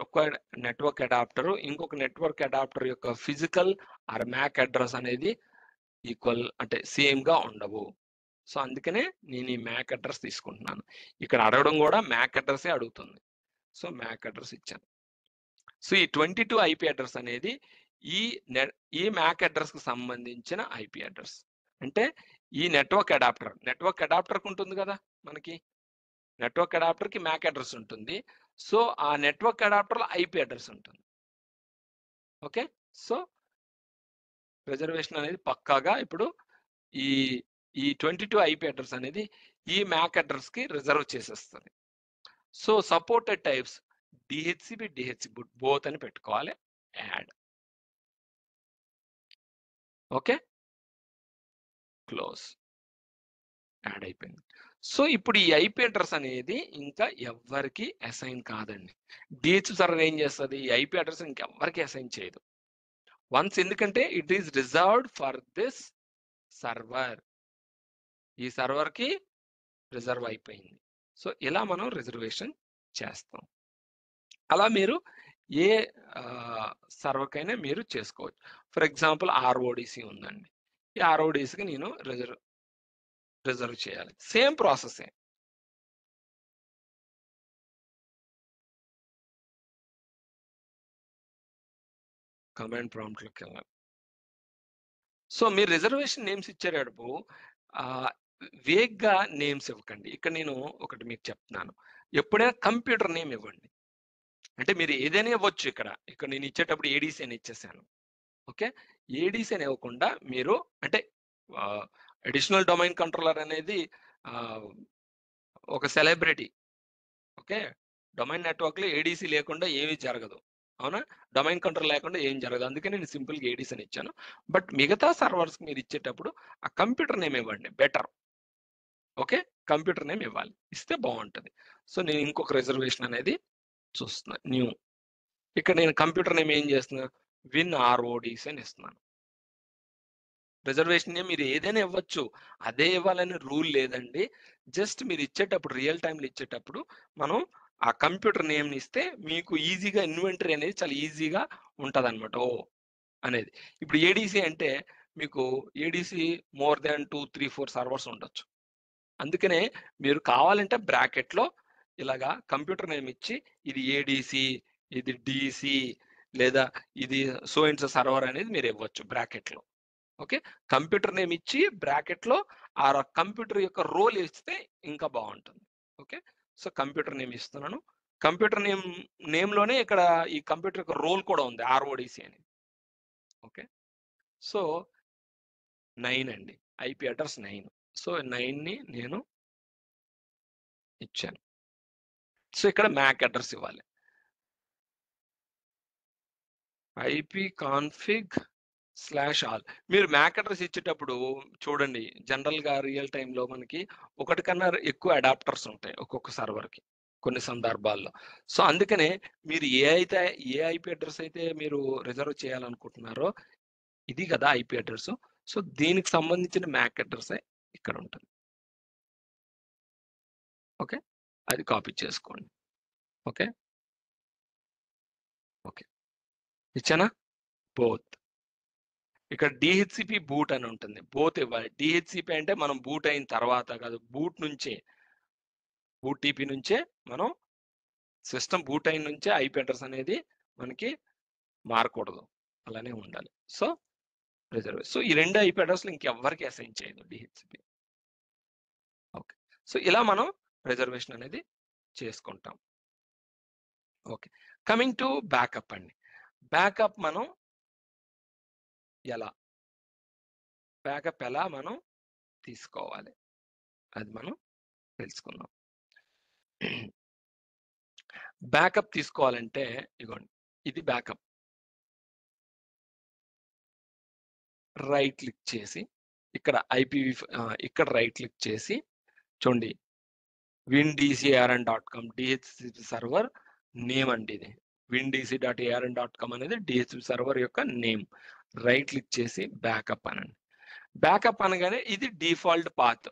ఒక నెట్వర్క్ అడాప్టర్ ఇంకొక నెట్వర్క్ అడాప్టర్ యొక్క ఫిజికల్ ఆర్ మ్యాక్ అడ్రస్ అనేది ఈక్వల్ అంటే సేమ్ గా ఉండవు. సో అందుకనే నేను ఈ మ్యాక్ అడ్రస్ తీసుకుంటున్నాను. ఇక్కడ అడగడం కూడా మ్యాక్ అడ్రస్సే అడుగుతుంది. సో మ్యాక్ అడ్రస్ ఇచ్చాను. సో ఈ 22 ఐపీ అడ్రస్ అనేది ఈ ఈ మ్యాక్ అడ్రస్ కి సంబంధించిన ఐపీ అడ్రస్. అంటే ఈ నెట్వర్క్ అడాప్టర్ ఉంటుంది కదా మనకి. నెట్వర్క్ అడాప్టర్ కి మ్యాక్ అడ్రస్ ఉంటుంది. సో ఆ నెట్వర్క్ అడాప్టర్ లో ఐపీ అడ్రస్ ఉంటుంది. ఓకే. సో రిజర్వేషన్ అనేది పక్కాగా ఇప్పుడు ఈ ఈ 22 ఐపీ అడ్రస్ అనేది ఈ మ్యాక్ అడ్రస్ కి రిజర్వ్ చేసేస్తుంది. So supported types DHCP DHCP both అని పెట్టుకోవాలి. యాడ్. ఓకే. క్లోజ్. యాడ్ అయిపోయింది. సో ఇప్పుడు ఈ ఐపీ అడ్రస్ అనేది ఇంకా ఎవ్వరికి అసైన్ కాదండి. డిహెచ్ సర్వర్ ఏం చేస్తుంది? ఈ ఐపీ అడ్రస్ ఇంకెవ్వరికి అసైన్ చేయదు. వన్స్ ఎందుకంటే it is reserved for this server. ఈ సర్వర్ కి రిజర్వ్ అయిపోయింది. సో ఇలా మనం రిజర్వేషన్ చేస్తాం. అలా మీరు ఏ సర్వర్కైనా మీరు చేసుకోవచ్చు. ఫర్ ఎగ్జాంపుల్ ఆర్ఓడిసి ఉందండి. ఈ ఆర్ఓడిసికి నేను రిజర్వ్ చేయాలి. సేమ్ ప్రాసెసే. కమాండ్ ప్రాంప్ట్లోకి వెళ్ళాలి. సో మీరు రిజర్వేషన్ నేమ్స్ ఇచ్చేటప్పుడు వేగ్గా నేమ్స్ ఇవ్వకండి. ఇక్కడ నేను ఒకటి మీకు చెప్తున్నాను. ఎప్పుడైనా కంప్యూటర్ నేమ్ ఇవ్వండి. అంటే మీరు ఏదైనా ఇవ్వచ్చు. ఇక్కడ నేను ఇచ్చేటప్పుడు ఏడీసీ అని ఇచ్చేసాను. ఓకే. ఏడీసీ అని ఇవ్వకుండా మీరు అంటే అడిషనల్ డొమైన్ కంట్రోలర్ అనేది ఒక సెలబ్రిటీ. ఓకే. డొమైన్ నెట్వర్క్లో ఏడీసీ లేకుండా ఏమీ జరగదు. అవునా? డొమైన్ కంట్రోల్ లేకుండా ఏం జరగదు. అందుకే నేను సింపుల్గా ఏడీసీ అని ఇచ్చాను. బట్ మిగతా సర్వర్స్కి మీరు ఇచ్చేటప్పుడు ఆ కంప్యూటర్ నేమ్ ఇవ్వండి. బెటర్. ఓకే. కంప్యూటర్ నేమ్ ఇవ్వాలి. ఇస్తే బాగుంటుంది. సో నేను ఇంకొక రిజర్వేషన్ అనేది చూస్తున్నా. న్యూ. ఇక్కడ నేను కంప్యూటర్ నేమ్ ఏం చేస్తున్నా? విన్ ఆర్ఓడిసి అని ఇస్తున్నాను. రిజర్వేషన్ నేమ్ మీరు ఏదైనా ఇవ్వచ్చు. అదే ఇవ్వాలని రూల్ లేదండి. జస్ట్ మీరు ఇచ్చేటప్పుడు రియల్ టైంలో ఇచ్చేటప్పుడు మనం ఆ కంప్యూటర్ నేమ్ని ఇస్తే మీకు ఈజీగా ఇన్వెంటరీ అనేది చాలా ఈజీగా ఉంటుంది అనమాట. ఓ అనేది. ఇప్పుడు ఏడీసీ అంటే మీకు ఏడీసీ మోర్ దాన్ 2, 3, 4 సర్వర్స్ ఉండొచ్చు. అందుకనే మీరు కావాలంటే బ్రాకెట్లో ఇలాగా కంప్యూటర్ నేమ్ ఇచ్చి ఇది ఏడీసీ, ఇది డీసీ లేదా ఇది సో అండ్ సో సర్వర్ అనేది మీరు ఇవ్వచ్చు బ్రాకెట్లో. ఓకే. కంప్యూటర్ నేమ్ ఇచ్చి బ్రాకెట్లో ఆ కంప్యూటర్ యొక్క రోల్ ఇస్తే ఇంకా బాగుంటుంది. ఓకే. సో కంప్యూటర్ నేమ్ ఇస్తున్నాను. కంప్యూటర్ నేమ్లోనే ఇక్కడ ఈ కంప్యూటర్ యొక్క రోల్ కూడా ఉంది, ఆర్ఓడిసి అని. ఓకే. సో 9 అండి. IP address 9. సో 9ని నేను ఇచ్చాను. సో ఇక్కడ మ్యాక్ అడ్రస్ ఇవ్వాలి. IP config /all. మీరు మ్యాక్ అడ్రస్ ఇచ్చేటప్పుడు చూడండి, జనరల్గా రియల్ టైంలో మనకి ఒకటి కన్నా ఎక్కువ అడాప్టర్స్ ఉంటాయి ఒక్కొక్క సర్వర్కి కొన్ని సందర్భాల్లో. సో అందుకనే మీరు ఏ ఐపీ అడ్రస్ అయితే మీరు రిజర్వ్ చేయాలనుకుంటున్నారో ఇది కదా ఐపీ అడ్రస్. సో దీనికి సంబంధించిన మ్యాక్ అడ్రస్ ఇక్కడ ఉంటుంది. ఓకే. అది కాపీ చేసుకోండి. ఓకే. ఓకే. ఇచ్చానా? బోత్. ఇక్కడ డిహెచ్సిపి బూట్ అని ఉంటుంది. బోత్ ఇవ్వాలి. డిహెచ్సిపి అంటే మనం బూట్ అయిన తర్వాత కాదు, బూట్ టీపీ నుంచే మనం సిస్టమ్ బూట్ అయిన నుంచే ఐపీ అడ్రస్ అనేది మనకి మారకూడదు. అలానే ఉండాలి. So reserve. సో ఈ 2 ఐపీ అడ్రస్లు ఇంకెవ్వరికి అసైన్ చేయదు డిహెచ్సిపి. ఓకే. సో ఇలా మనం రిజర్వేషన్ అనేది చేసుకుంటాం. ఓకే. కమింగ్ టు బ్యాకప్ అండి. బ్యాకప్ ఎలా మనం తీసుకోవాలి అది మనం తెలుసుకుందాం. బ్యాకప్ తీసుకోవాలంటే ఇగోండి, ఇది బ్యాకప్. రైట్ క్లిక్ చేసి ఇక్కడ ఇక్కడ రైట్ క్లిక్ చేసి చూడండి, windcrn.com DHCP సర్వర్ నేమ్ అండి ఇది. windc.arn.com అనేది DHCP సర్వర్ యొక్క నేమ్. రైట్ క్లిక్ చేసి బ్యాకప్ అనండి. బ్యాకప్ అనగానే ఇది డిఫాల్ట్ పాత్.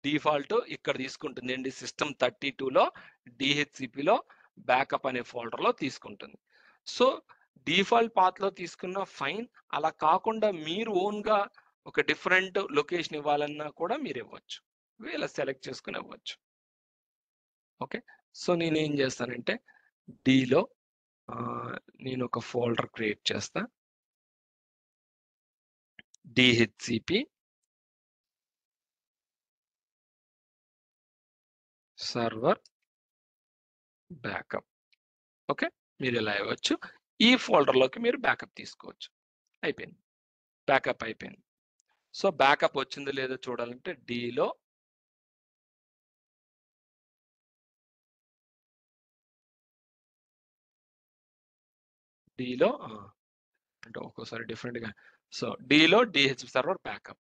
డిఫాల్ట్ ఇక్కడ తీసుకుంటుంది అండి. సిస్టమ్ 32లో డిహెచ్సిపిలో బ్యాకప్ అనే ఫోల్డర్లో తీసుకుంటుంది. సో డిఫాల్ట్ పాత్లో తీసుకున్న ఫైన్. అలా కాకుండా మీరు ఓన్గా ఒక డిఫరెంట్ లొకేషన్ ఇవ్వాలన్నా కూడా మీరు ఇవ్వచ్చు. ఇలా సెలెక్ట్ చేసుకుని ఇవ్వచ్చు. ఓకే, సో నేను ఏం చేస్తానంటే డిలో నేను ఒక ఫోల్డర్ క్రియేట్ చేస్తా. DHCP server backup. ఓకే, మీరు ఇలా ఇవ్వచ్చు. ఈ ఫోల్డర్లోకి మీరు బ్యాకప్ తీసుకోవచ్చు. అయిపోయింది, బ్యాకప్ అయిపోయింది. సో బ్యాకప్ వచ్చిందో లేదో చూడాలంటే డిలో అంటే ఒక్కోసారి డిఫరెంట్గా. సో డిలో డిహెచ్పి సర్వర్ బ్యాకప్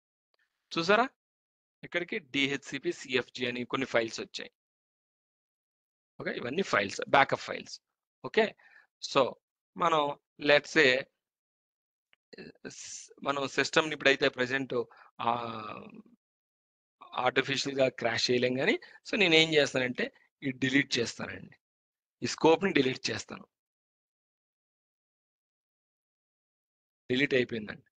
చూసారా, ఇక్కడికి డిహెచ్సిపి సిఎఫ్జి అని కొన్ని ఫైల్స్ వచ్చాయి. ఓకే, ఇవన్నీ files, backup files. Okay, so మనం లెట్స్ ఏ మనం సిస్టమ్ని ఇప్పుడైతే ప్రజెంట్ ఆర్టిఫిషియల్గా క్రాష్ చేయలేం కానీ, సో నేను ఏం చేస్తానంటే ఇది డిలీట్ చేస్తానండి. ఈ స్కోప్ని డిలీట్ చేస్తాను. డిలీట్ అయిపోయిందండి,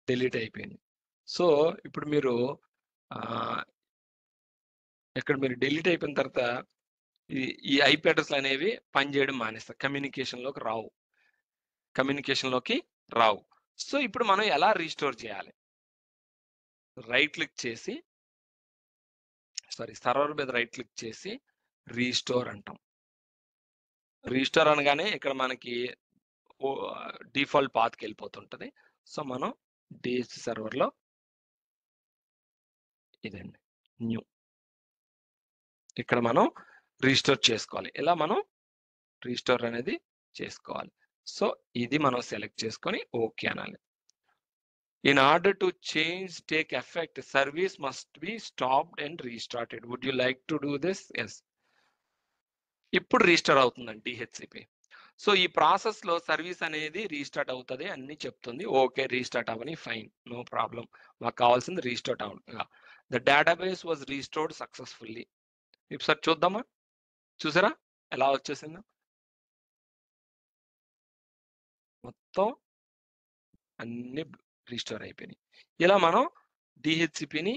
డిలీట్ అయిపోయింది. సో ఇప్పుడు మీరు ఇక్కడ మీరు డిలీట్ అయిపోయిన తర్వాత ఈ ఐపీ అడ్రస్లు అనేవి పనిచేయడం మానేస్తాయి, కమ్యూనికేషన్లోకి రావు. సో ఇప్పుడు మనం ఎలా రీస్టోర్ చేయాలి? రైట్ క్లిక్ చేసి సర్వర్ మీద రైట్ క్లిక్ చేసి రీస్టోర్ అంటాం. రీస్టోర్ అనగానే ఇక్కడ మనకి డిఫాల్ట్ పాత్కి వెళ్ళిపోతుంటది. సో మనం డిహెచ్సి సర్వర్లో ఇదండి న్యూ, ఇక్కడ మనం రీస్టోర్ చేసుకోవాలి. ఇలా మనం రీస్టోర్ అనేది చేసుకోవాలి. సో ఇది మనం సెలెక్ట్ చేసుకొని ఓకే అనాలి. In order to change take effect, service must be stopped and restarted. Would you like to do this? Yes. ఇప్పుడు రీస్టార్ట్ అవుతుందండి డిహెచ్సిపి. సో ఈ ప్రాసెస్ లో సర్వీస్ అనేది రీస్టార్ట్ అవుతుంది అన్ని చెప్తుంది. ఓకే, రీస్టార్ట్ అవని, ఫైన్, నో ప్రాబ్లం. మాకు కావాల్సింది రీస్టార్ట్ అవ్వాలి. The database was restored successfully. ఇప్పుడు చూద్దామా, చూసారా ఎలా వచ్చేసిందో, మొత్తం అన్ని రీస్టోర్ అయిపోయినాయి. ఇలా మనం డిహెచ్సిపిని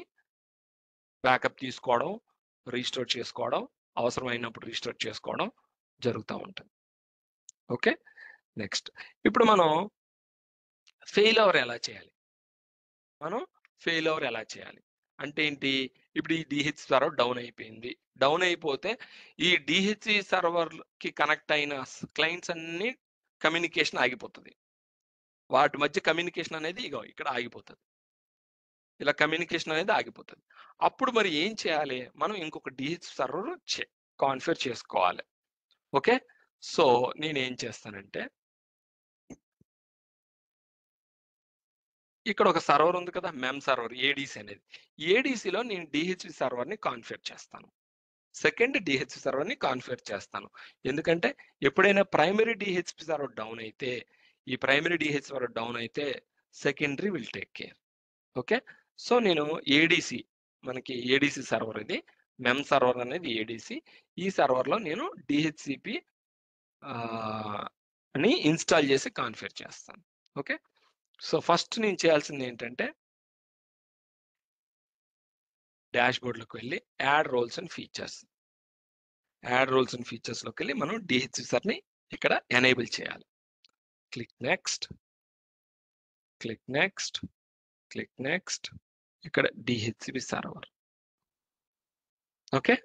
బ్యాకప్ తీసుకోవడం, రీస్టోర్ చేసుకోవడం, అవసరమైనప్పుడు రీస్టోర్ చేసుకోవడం జరుగుతూ ఉంటుంది. ఓకే, నెక్స్ట్ ఇప్పుడు మనం ఫెయిల్ ఓవర్ ఎలా చేయాలి? అంటే ఏంటి? ఇప్పుడు ఈ డిహెచ్ సర్వర్ డౌన్ అయిపోయింది. డౌన్ అయిపోతే ఈ డిహెచ్సి సర్వర్ కి కనెక్ట్ అయిన క్లయింట్స్ అన్ని కమ్యూనికేషన్ ఆగిపోతుంది. వాటి మధ్య కమ్యూనికేషన్ అనేది ఇక్కడ ఆగిపోతుంది. ఇలా కమ్యూనికేషన్ అనేది ఆగిపోతుంది. అప్పుడు మరి ఏం చేయాలి? మనం ఇంకొక డిహెచ్ సర్వర్ కాన్ఫిగర్ చేసుకోవాలి. ఓకే, సో నేను ఏం చేస్తానంటే ఇక్కడ ఒక సర్వర్ ఉంది కదా, మెమ్ సర్వర్, ఏడీసీ అనేది. ఏడీసీలో నేను డిహెచ్పి సర్వర్ని కాన్ఫిగర్ చేస్తాను. సెకండ్ డిహెచ్పి సర్వర్ని కాన్ఫిగర్ చేస్తాను. ఎందుకంటే ఎప్పుడైనా ప్రైమరీ డిహెచ్పి సర్వర్ డౌన్ అయితే, ఈ ప్రైమరీ డిహెచ్ సర్వర్ డౌన్ అయితే secondary will take care. Okay, so నేను ఏడీసీ, మనకి ఏడీసీ సర్వర్ ఇది, మెమ్ సర్వర్ అనేది ఏడీసీ. ఈ సర్వర్లో నేను డిహెచ్సిపి అని ఇన్స్టాల్ చేసి కాన్ఫిగర్ చేస్తాను. ఓకే, సో ఫస్ట్ నేను చేయాల్సింది ఏంటంటే డాష్బోర్డ్లోకి వెళ్ళి యాడ్ రోల్స్ అండ్ ఫీచర్స్లోకి వెళ్ళి మనం డిహెచ్సిఆర్ని ఇక్కడ ఎనేబుల్ చేయాలి. క్లిక్ నెక్స్ట్, ఇక్కడ DHCP server. Okay,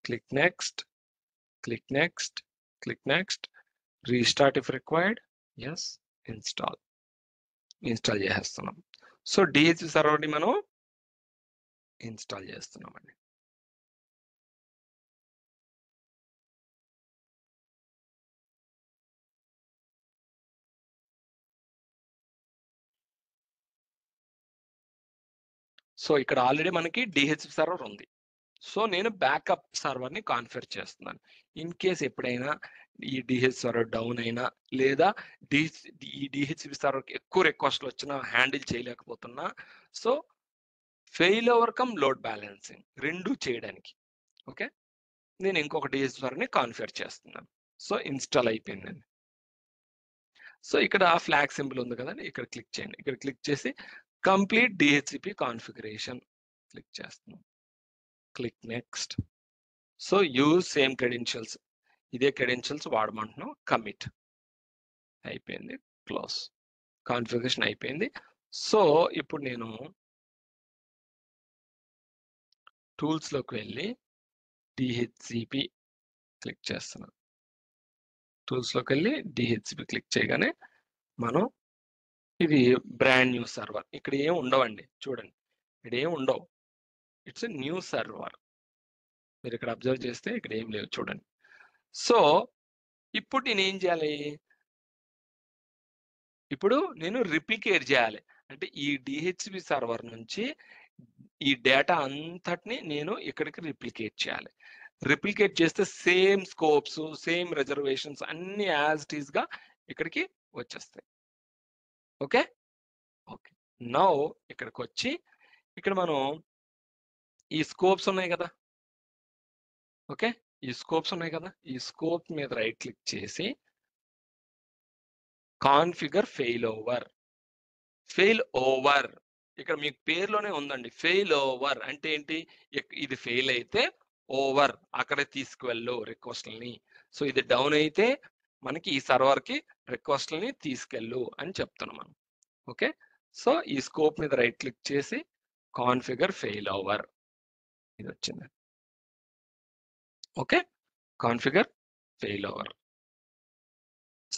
click next, restart if required, yes, install చేసేస్తున్నాం. సో డిహెచ్సి సర్వర్ని మనం ఇన్స్టాల్ చేస్తున్నామండి. సో ఇక్కడ ఆల్రెడీ మనకి డిహెచ్సిపి సర్వర్ ఉంది. సో నేను బ్యాకప్ సర్వర్ని కాన్ఫిగర్ చేస్తున్నాను. ఇన్ కేస్ ఎప్పుడైనా ఈ డిహెచ్ సర్వర్ డౌన్ అయినా లేదా ఈ డిహెచ్సిపి సర్వర్కి ఎక్కువ రిక్వెస్ట్లు వచ్చినా హ్యాండిల్ చేయలేకపోతున్నా, so fail over cum load balancing రెండు చేయడానికి ఓకే నేను ఇంకొక డిహెచ్ సర్వర్ని కాన్ఫిగర్ చేస్తున్నాను. సో ఇన్స్టాల్ అయిపోయిందండి. సో ఇక్కడ ఫ్లాగ్ సింబల్ ఉంది కదండి, ఇక్కడ క్లిక్ చేయండి. ఇక్కడ క్లిక్ చేసి కంప్లీట్ డిహెచ్సిపి కాన్ఫిగరేషన్ క్లిక్ చేస్తున్నాం. Click next. So use same credentials, ఇదే క్రెడెన్షియల్స్ వాడమంటున్నాం. కమిట్ అయిపోయింది. క్లోజ్. కాన్ఫిగరేషన్ అయిపోయింది. సో ఇప్పుడు నేను టూల్స్లోకి వెళ్ళి డిహెచ్సిపి క్లిక్ చేస్తున్నాను. టూల్స్లోకి వెళ్ళి డిహెచ్సిపి క్లిక్ చేయగానే మనం ఇది బ్రాండ్ న్యూ సర్వర్. ఇక్కడ ఏం ఉండవండి, చూడండి ఇక్కడ ఏం ఉండవు. It's new server. మీరు ఇక్కడ అబ్జర్వ్ చేస్తే ఇక్కడ ఏం లేవు చూడండి. సో ఇప్పుడు నేను ఏం చేయాలి, ఇప్పుడు నేను రిప్లికేట్ చేయాలి. అంటే ఈ డిహెచ్సిపి సర్వర్ నుంచి ఈ డేటా అంతటిని నేను ఇక్కడికి రిప్లికేట్ చేయాలి. రిప్లికేట్ చేస్తే సేమ్ స్కోప్స్, సేమ్ రిజర్వేషన్స్ అన్ని యాజ్ ఇట్ ఈస్ గా ఇక్కడికి వచ్చేస్తాయి. ఓకే ఓకే నౌ ఇక్కడికి వచ్చి ఇక్కడ మనం ఈ స్కోప్స్ ఉన్నాయి కదా, ఓకే ఈ స్కోప్స్ ఉన్నాయి కదా, ఈ స్కోప్ మీద రైట్ క్లిక్ చేసి configure fail over. Fail over ఇక్కడ మీకు పేరులోనే ఉందండి. ఫెయిల్ ఓవర్ అంటే ఏంటి, ఇది ఫెయిల్ అయితే ఓవర్ అక్కడే తీసుకువెళ్ళు రిక్వెస్ట్లని. సో ఇది డౌన్ అయితే మనకి ఈ సర్వర్ కి రిక్వెస్ట్లని తీసుకెళ్ళు అని చెప్తున్నాం మనం. ఓకే సో ఈ స్కోప్ మీద రైట్ క్లిక్ చేసి కాన్ఫిగర్ ఫెయిల్ ఓవర్ ఇది వచ్చింది. Okay configure fail over.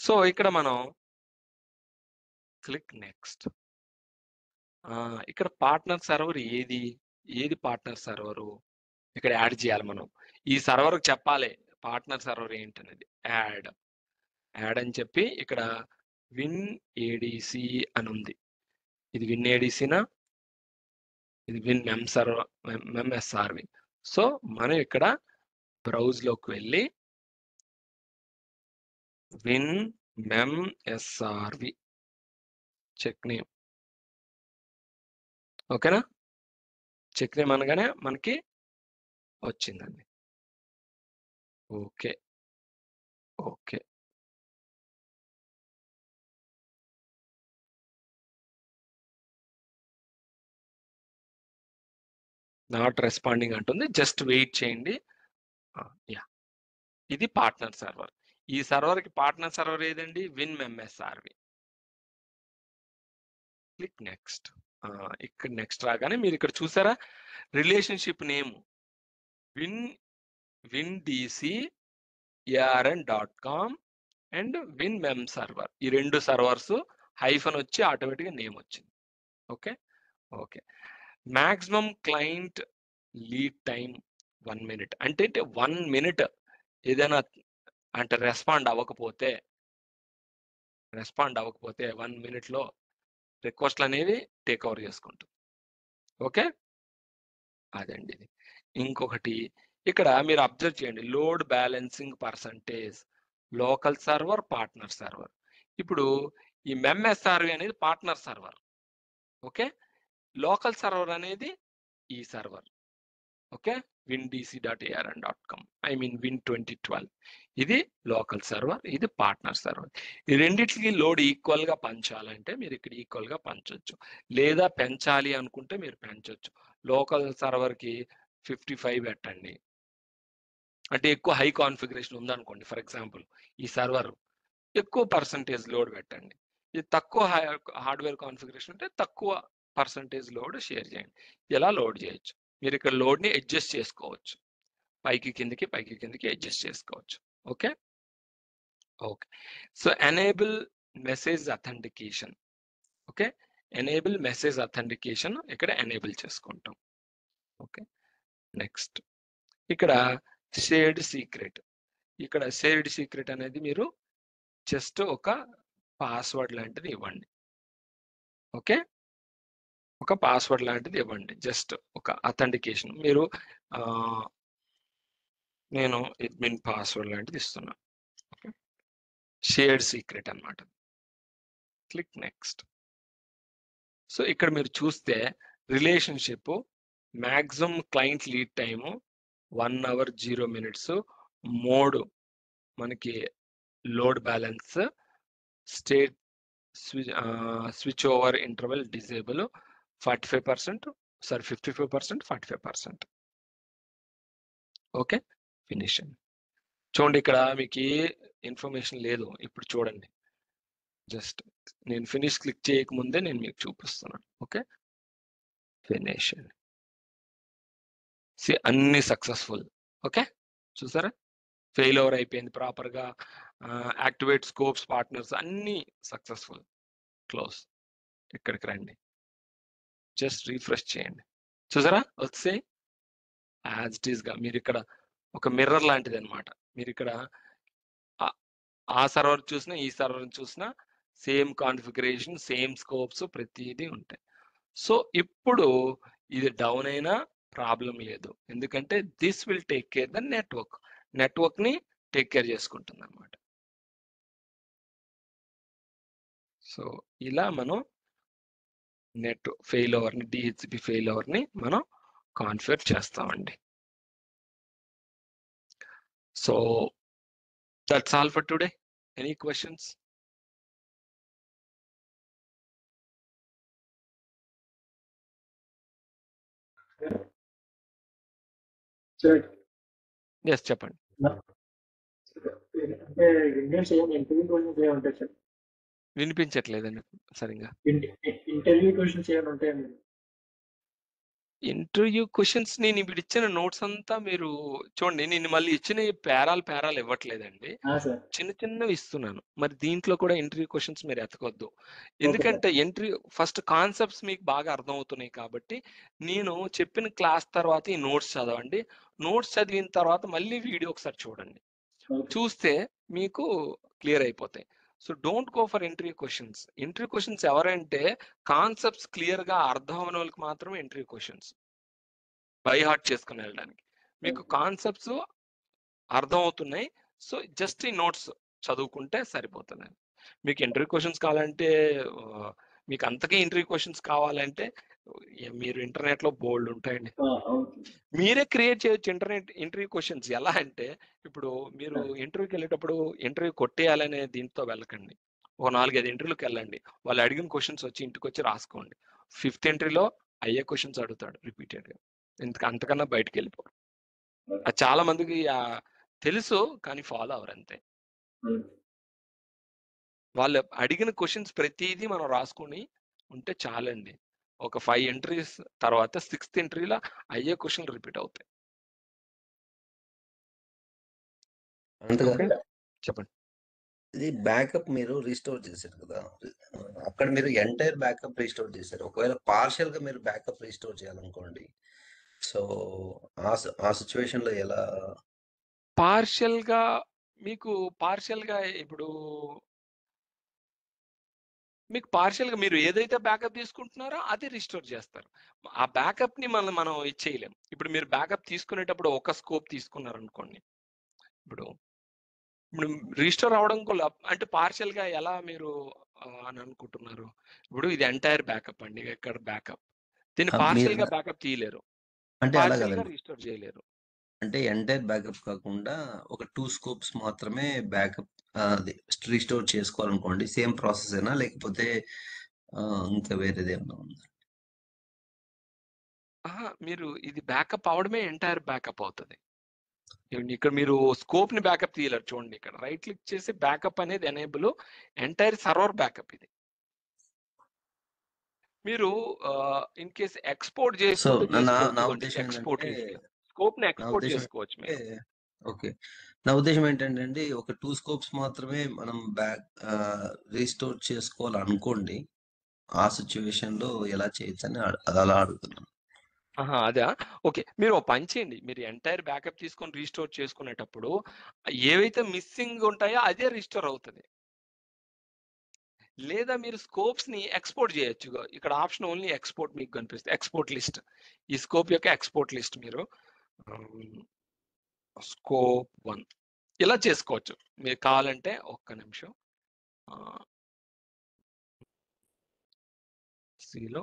So ఇక్కడ మనం క్లిక్ నెక్స్ట్. ఇక్కడ పార్ట్నర్ సర్వర్ ఏది పార్ట్నర్ సర్వరు ఇక్కడ యాడ్ చేయాలి మనం. ఈ సర్వర్ చెప్పాలి పార్ట్నర్ సర్వర్ ఏంటనేది. యాడ్ అని చెప్పి ఇక్కడ విన్ ఏడిసి అని ఉంది. ఇది విన్ ఏడిసినా, ఇది విన్ ఎంఎస్ఆర్వి. సో మనం ఇక్కడ బ్రౌజ్ లోకి వెళ్ళి విన్ ఎంఎస్ఆర్వి చెక్ నేమ్, ఓకేనా. చెక్ నేమ్ అనగానే మనకి వచ్చిందండి. ఓకే ఓకే నాట్ రెస్పాండింగ్ అంటుంది, జస్ట్ వెయిట్ చేయండి. యా ఇది పార్ట్నర్ సర్వర్. ఈ సర్వర్కి పార్ట్నర్ సర్వర్ ఏదండి, విన్ ఎంఎస్ఆర్వి. Click next. ఇక్కడ నెక్స్ట్ రాగానే మీరు ఇక్కడ చూసారా relationship name windc.arn.com and win mem server. ఈ రెండు సర్వర్స్ హైఫన్ వచ్చి ఆటోమేటిక్గా నేమ్ వచ్చింది. Okay okay maximum client lead time 1 minute. అంటే 1 minute ఏదైనా అంటే రెస్పాండ్ అవ్వకపోతే 1 minute లో రిక్వెస్ట్లు అనేవి టేక్ ఓవర్ చేసుకుంటుంది. ఓకే అదండి ఇది. ఇంకొకటి ఇక్కడ మీరు అబ్జర్వ్ చేయండి, load balancing percentage local server, partner server. ఇప్పుడు ఈ ఎంఎస్ఆర్వి అనేది partner server, okay local server అనేది ఈ server. Okay windc.arn.com I mean win 2012 ఇది లోకల్ సర్వర్, ఇది పార్ట్నర్ సర్వర్. ఈ రెండింటికి లోడ్ ఈక్వల్ గా పంచాలంటే మీరు ఇక్కడ ఈక్వల్ గా పంచొచ్చు, లేదా పెంచాలి అనుకుంటే మీరు పెంచొచ్చు. లోకల్ సర్వర్ కి 55 పెట్టండి. అంటే ఎక్కువ హై కాన్ఫిగరేషన్ ఉందనుకోండి, ఫర్ ఎగ్జాంపుల్ ఈ సర్వర్ ఎక్కువ పర్సంటేజ్ లోడ్ పెట్టండి. ఇది తక్కువ హార్డ్వేర్ కాన్ఫిగరేషన్ ఉంటే తక్కువ పర్సంటేజ్ లోడ్ షేర్ చేయండి. ఇలా లోడ్ చేయొచ్చు. మీరు ఇక్కడ లోడ్ని అడ్జస్ట్ చేసుకోవచ్చు, పైకి కిందకి అడ్జస్ట్ చేసుకోవచ్చు. Okay okay so enable message authentication. Okay enable message authentication ఇక్కడ ఎనేబుల్ చేసుకుంటాం. ఓకే నెక్స్ట్ ఇక్కడ షేర్డ్ సీక్రెట్. ఇక్కడ షేర్డ్ సీక్రెట్ అనేది మీరు జస్ట్ ఒక పాస్వర్డ్ లాంటిది ఇవ్వండి. ఓకే ఒక పాస్వర్డ్ లాంటిది ఇవ్వండి, జస్ట్ ఒక అథెంటికేషన్. మీరు నేను అడ్మిన్ పాస్వర్డ్ లాంటిది ఇస్తున్నా. ఓకే, షేర్డ్ సీక్రెట్ అన్నమాట. Click next. సో ఇక్కడ మీరు చూస్తే relationship maximum client lead time 1 hour 0 minutes, mode మనకి load balance, state switch over interval disable 45%, sorry 55%, 45%. Okay, finish. చూడండి ఇక్కడ మీకు ఏ ఇన్ఫర్మేషన్ లేదు. ఇప్పుడు చూడండి, జస్ట్ నేను ఫినిష్ క్లిక్ చేయకముందే నేను మీకు చూపిస్తున్నాను. Okay, finish. అన్ని సక్సెస్ఫుల్. ఓకే, చూసారా, ఫెయిల్ ఓవర్ అయిపోయింది ప్రాపర్గా. యాక్టివేట్ స్కోప్స్ పార్ట్నర్స్ అన్ని సక్సెస్ఫుల్. క్లోజ్. ఇక్కడికి రండి, జస్ట్ రీఫ్రెష్ చేయండి. చూసారా వస్తే యాజ్ ఇట్ ఈస్ గా మీరు ఇక్కడ ఒక మిర్రర్ లాంటిది అనమాట. మీరు ఇక్కడ ఆ సర్వర్ చూసినా ఈ సర్వర్ చూసినా సేమ్ కాన్ఫిగరేషన్, సేమ్ స్కోప్స్ ప్రతిదీ ఉంటాయి. సో ఇప్పుడు ఇది డౌన్ అయినా ప్రాబ్లం లేదు, ఎందుకంటే this will take care the network ని టేక్ కేర్ చేసుకుంటుంది అనమాట. సో ఇలా మనం నెట్ ఫెయిల్ ఓవర్ ని, డిహెచ్సిపి ఫెయిల్ ఓవర్ ని మనం కాన్ఫిగర్ చేస్తామండి. So that's all for today. Any questions? Yes, చెప్పండి. వినిపించట్లేదండి సరిగా. ఇంటర్వ్యూ క్వశ్చన్స్ ఏమైనా ఉంటాయండి? ఇంటర్వ్యూ క్వశ్చన్స్ నేను ఇప్పుడు ఇచ్చిన నోట్స్ అంతా మీరు చూడండి. నేను మళ్ళీ ఇచ్చిన పేరాలు ఇవ్వట్లేదండి, చిన్న చిన్నవి ఇస్తున్నాను. మరి దీంట్లో కూడా ఇంటర్వ్యూ క్వశ్చన్స్ మీరు ఎతకొద్దు, ఎందుకంటే ఫస్ట్ కాన్సెప్ట్స్ మీకు బాగా అర్థం అవుతున్నాయి కాబట్టి నేను చెప్పిన క్లాస్ తర్వాత ఈ నోట్స్ చదవండి. నోట్స్ చదివిన తర్వాత మళ్ళీ వీడియో ఒకసారి చూడండి. చూస్తే మీకు క్లియర్ అయిపోతాయి. So don't go for interview questions. Interview questions ఎవరంటే కాన్సెప్ట్స్ క్లియర్ గా అర్థం అవ్వని వాళ్ళకి మాత్రమే ఇంటర్వ్యూ క్వశ్చన్స్ బై హార్ట్ చేసుకుని వెళ్ళడానికి. మీకు కాన్సెప్ట్స్ అర్థం అవుతున్నాయి, సో జస్ట్ ఈ నోట్స్ చదువుకుంటే సరిపోతుంది. మీకు ఇంటర్వ్యూ క్వశ్చన్స్ కావాలంటే, మీకు అంతకీ ఇంటర్వ్యూ క్వశ్చన్స్ కావాలంటే మీరు ఇంటర్నెట్ లో బోల్డ్ ఉంటాయండి, మీరే క్రియేట్ చేయొచ్చు ఇంటర్వ్యూ క్వశ్చన్స్. ఎలా అంటే ఇప్పుడు మీరు ఇంటర్వ్యూకి వెళ్ళేటప్పుడు ఇంటర్వ్యూ కొట్టేయాలనే దీంతో వెళ్ళకండి. ఒక 4-5 ఇంటర్వ్యూకి వెళ్ళండి, వాళ్ళు అడిగిన క్వశ్చన్స్ వచ్చి ఇంటికి వచ్చి రాసుకోండి. 5th ఎంట్రీలో అయ్యే క్వశ్చన్స్ అడుగుతాడు రిపీటెడ్ గా, అంతకన్నా బయటకు వెళ్ళిపోరు. అది చాలా మందికి తెలుసు కానీ ఫాలో అవరు అంతే. వాళ్ళు అడిగిన క్వశ్చన్స్ ప్రతిదీ మనం రాసుకొని ఉంటే చాలండి. ఒక 5 ఎంట్రీస్ తర్వాత 6th ఎంట్రీలో అయ్యే క్వశ్చన్ రిపీట్ అవుతాయి. చెప్పండి. ఇది బ్యాకప్ మీరు రీస్టోర్ చేశారు కదా, అక్కడ మీరు ఎంటైర్ బ్యాకప్ రీస్టోర్ చేశారు. ఒకవేళ పార్షియల్ గా మీరు బ్యాకప్ రీస్టోర్ చేయాలనుకోండి, సో ఆ సిచ్యువేషన్ లో ఎలా? పార్షియల్ గా ఇప్పుడు మీకు పార్షియల్ గా మీరు ఏదైతే బ్యాకప్ తీసుకుంటున్నారో అది రిస్టోర్ చేస్తారు. ఆ బ్యాకప్ ని మనం ఇచ్చేయలేం. ఇప్పుడు మీరు బ్యాకప్ తీసుకునేటప్పుడు ఒక స్కోప్ తీసుకున్నారు అనుకోండి, ఇప్పుడు రిజిస్టర్ అవడం అంటే పార్షియల్ గా ఎలా మీరు అని అనుకుంటున్నారు? ఇప్పుడు ఇది ఎంటైర్ బ్యాకప్ అండి, ఇక్కడ బ్యాకప్, దీన్ని పార్షియల్ గా బ్యాకప్ తీయలేరు, అంటే పార్షియల్ గా రిజిస్టర్ చేయలేరు. అంటే ఎంటైర్ బ్యాకప్ కాకుండా ఒక 2 స్కోప్స్ మాత్రమే బ్యాకప్ రీస్టోర్ చేసుకోవాలనుకోండి, సేమ్ ప్రాసెస్ అయినా లేకపోతే ఇంకా వేరేది ఏమన్నా ఉందా? మీరు ఇది బ్యాకప్ అవడమే ఎంటైర్ బ్యాకప్ అవుతుంది. ఇక్కడ మీరు స్కోప్ ని బ్యాకప్ తీయలేరు. చూడండి, ఇక్కడ రైట్ క్లిక్ చేసి బ్యాకప్ అనేది ఎనేబుల్ ఎంటైర్ సర్వర్ బ్యాకప్. ఇది మీరు ఇన్ కేస్ ఎక్స్పోర్ట్ చేసుకుంటే ఎక్స్పోర్ట్ స్కోప్ ని ఎక్స్పోర్ట్ చేసుకోవచ్చు మీరు. ఓకే, నా ఉద్దేశం ఏంటంటే ఒక 2 స్కోప్స్ మాత్రమే మనం రీస్టోర్ చేసుకోవాలనుకోండి, ఆ సిచ్యువేషన్ లో ఎలా చేయొచ్చు అని అలా అడుగుతున్నాను. అదా, ఓకే. మీరు పని చేయండి, మీరు ఎంటైర్ బ్యాకప్ తీసుకొని రీస్టోర్ చేసుకునేటప్పుడు ఏవైతే మిస్సింగ్ ఉంటాయో అదే రీస్టోర్ అవుతుంది. లేదా మీరు స్కోప్స్ ని ఎక్స్పోర్ట్ చేయొచ్చు. ఇక్కడ ఆప్షన్ ఓన్లీ ఎక్స్పోర్ట్ మీకు కనిపిస్తుంది. ఎక్స్పోర్ట్ లిస్ట్, ఈ స్కోప్ యొక్క ఎక్స్పోర్ట్ లిస్ట్ మీరు స్కోప్ 1 ఇలా చేసుకోవచ్చు. మీరు కావాలంటే ఒక్క నిమిషం సిలో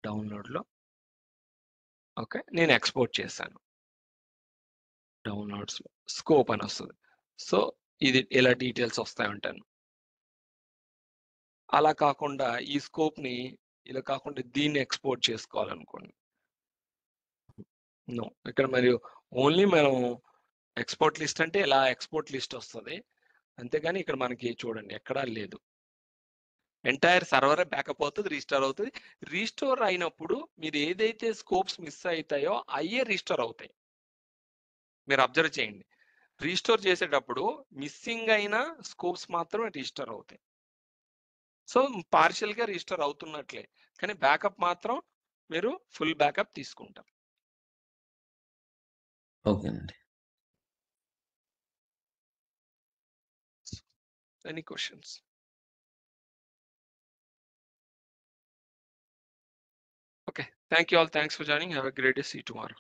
డౌన్లోడ్లో ఓకే నేను ఎక్స్పోర్ట్ చేశాను. డౌన్లోడ్స్ స్కోప్ అని వస్తుంది. సో ఇది ఇలా డీటెయిల్స్ వస్తాయి ఉంటాను. అలా కాకుండా ఈ స్కోప్ ని ఇలా కాకుండా దీన్ని ఎక్స్పోర్ట్ చేసుకోవాలనుకోండి. నో, ఇక్కడ మరియు ఓన్లీ మనం ఎక్స్పోర్ట్ లిస్ట్ అంటే ఇలా ఎక్స్పోర్ట్ లిస్ట్ వస్తుంది. అంతేగాని ఇక్కడ మనకి చూడండి ఎక్కడా లేదు. ఎంటైర్ సర్వర్ బ్యాకప్ అవుతుంది, రీస్టోర్ అవుతుంది. రీస్టోర్ అయినప్పుడు మీరు ఏదైతే స్కోప్స్ మిస్ అవుతాయో అయ్యే రీస్టోర్ అవుతాయి. మీరు అబ్జర్వ్ చేయండి, రీస్టోర్ చేసేటప్పుడు మిస్సింగ్ అయిన స్కోప్స్ మాత్రమే రీస్టోర్ అవుతాయి. సో పార్షియల్ గా రీస్టోర్ అవుతున్నట్లే, కానీ బ్యాకప్ మాత్రం మీరు ఫుల్ బ్యాకప్ తీసుకుంటారు. ఓకేనండి. Any questions? Okay, thank you all. Thanks for joining. Have a great day. See you tomorrow.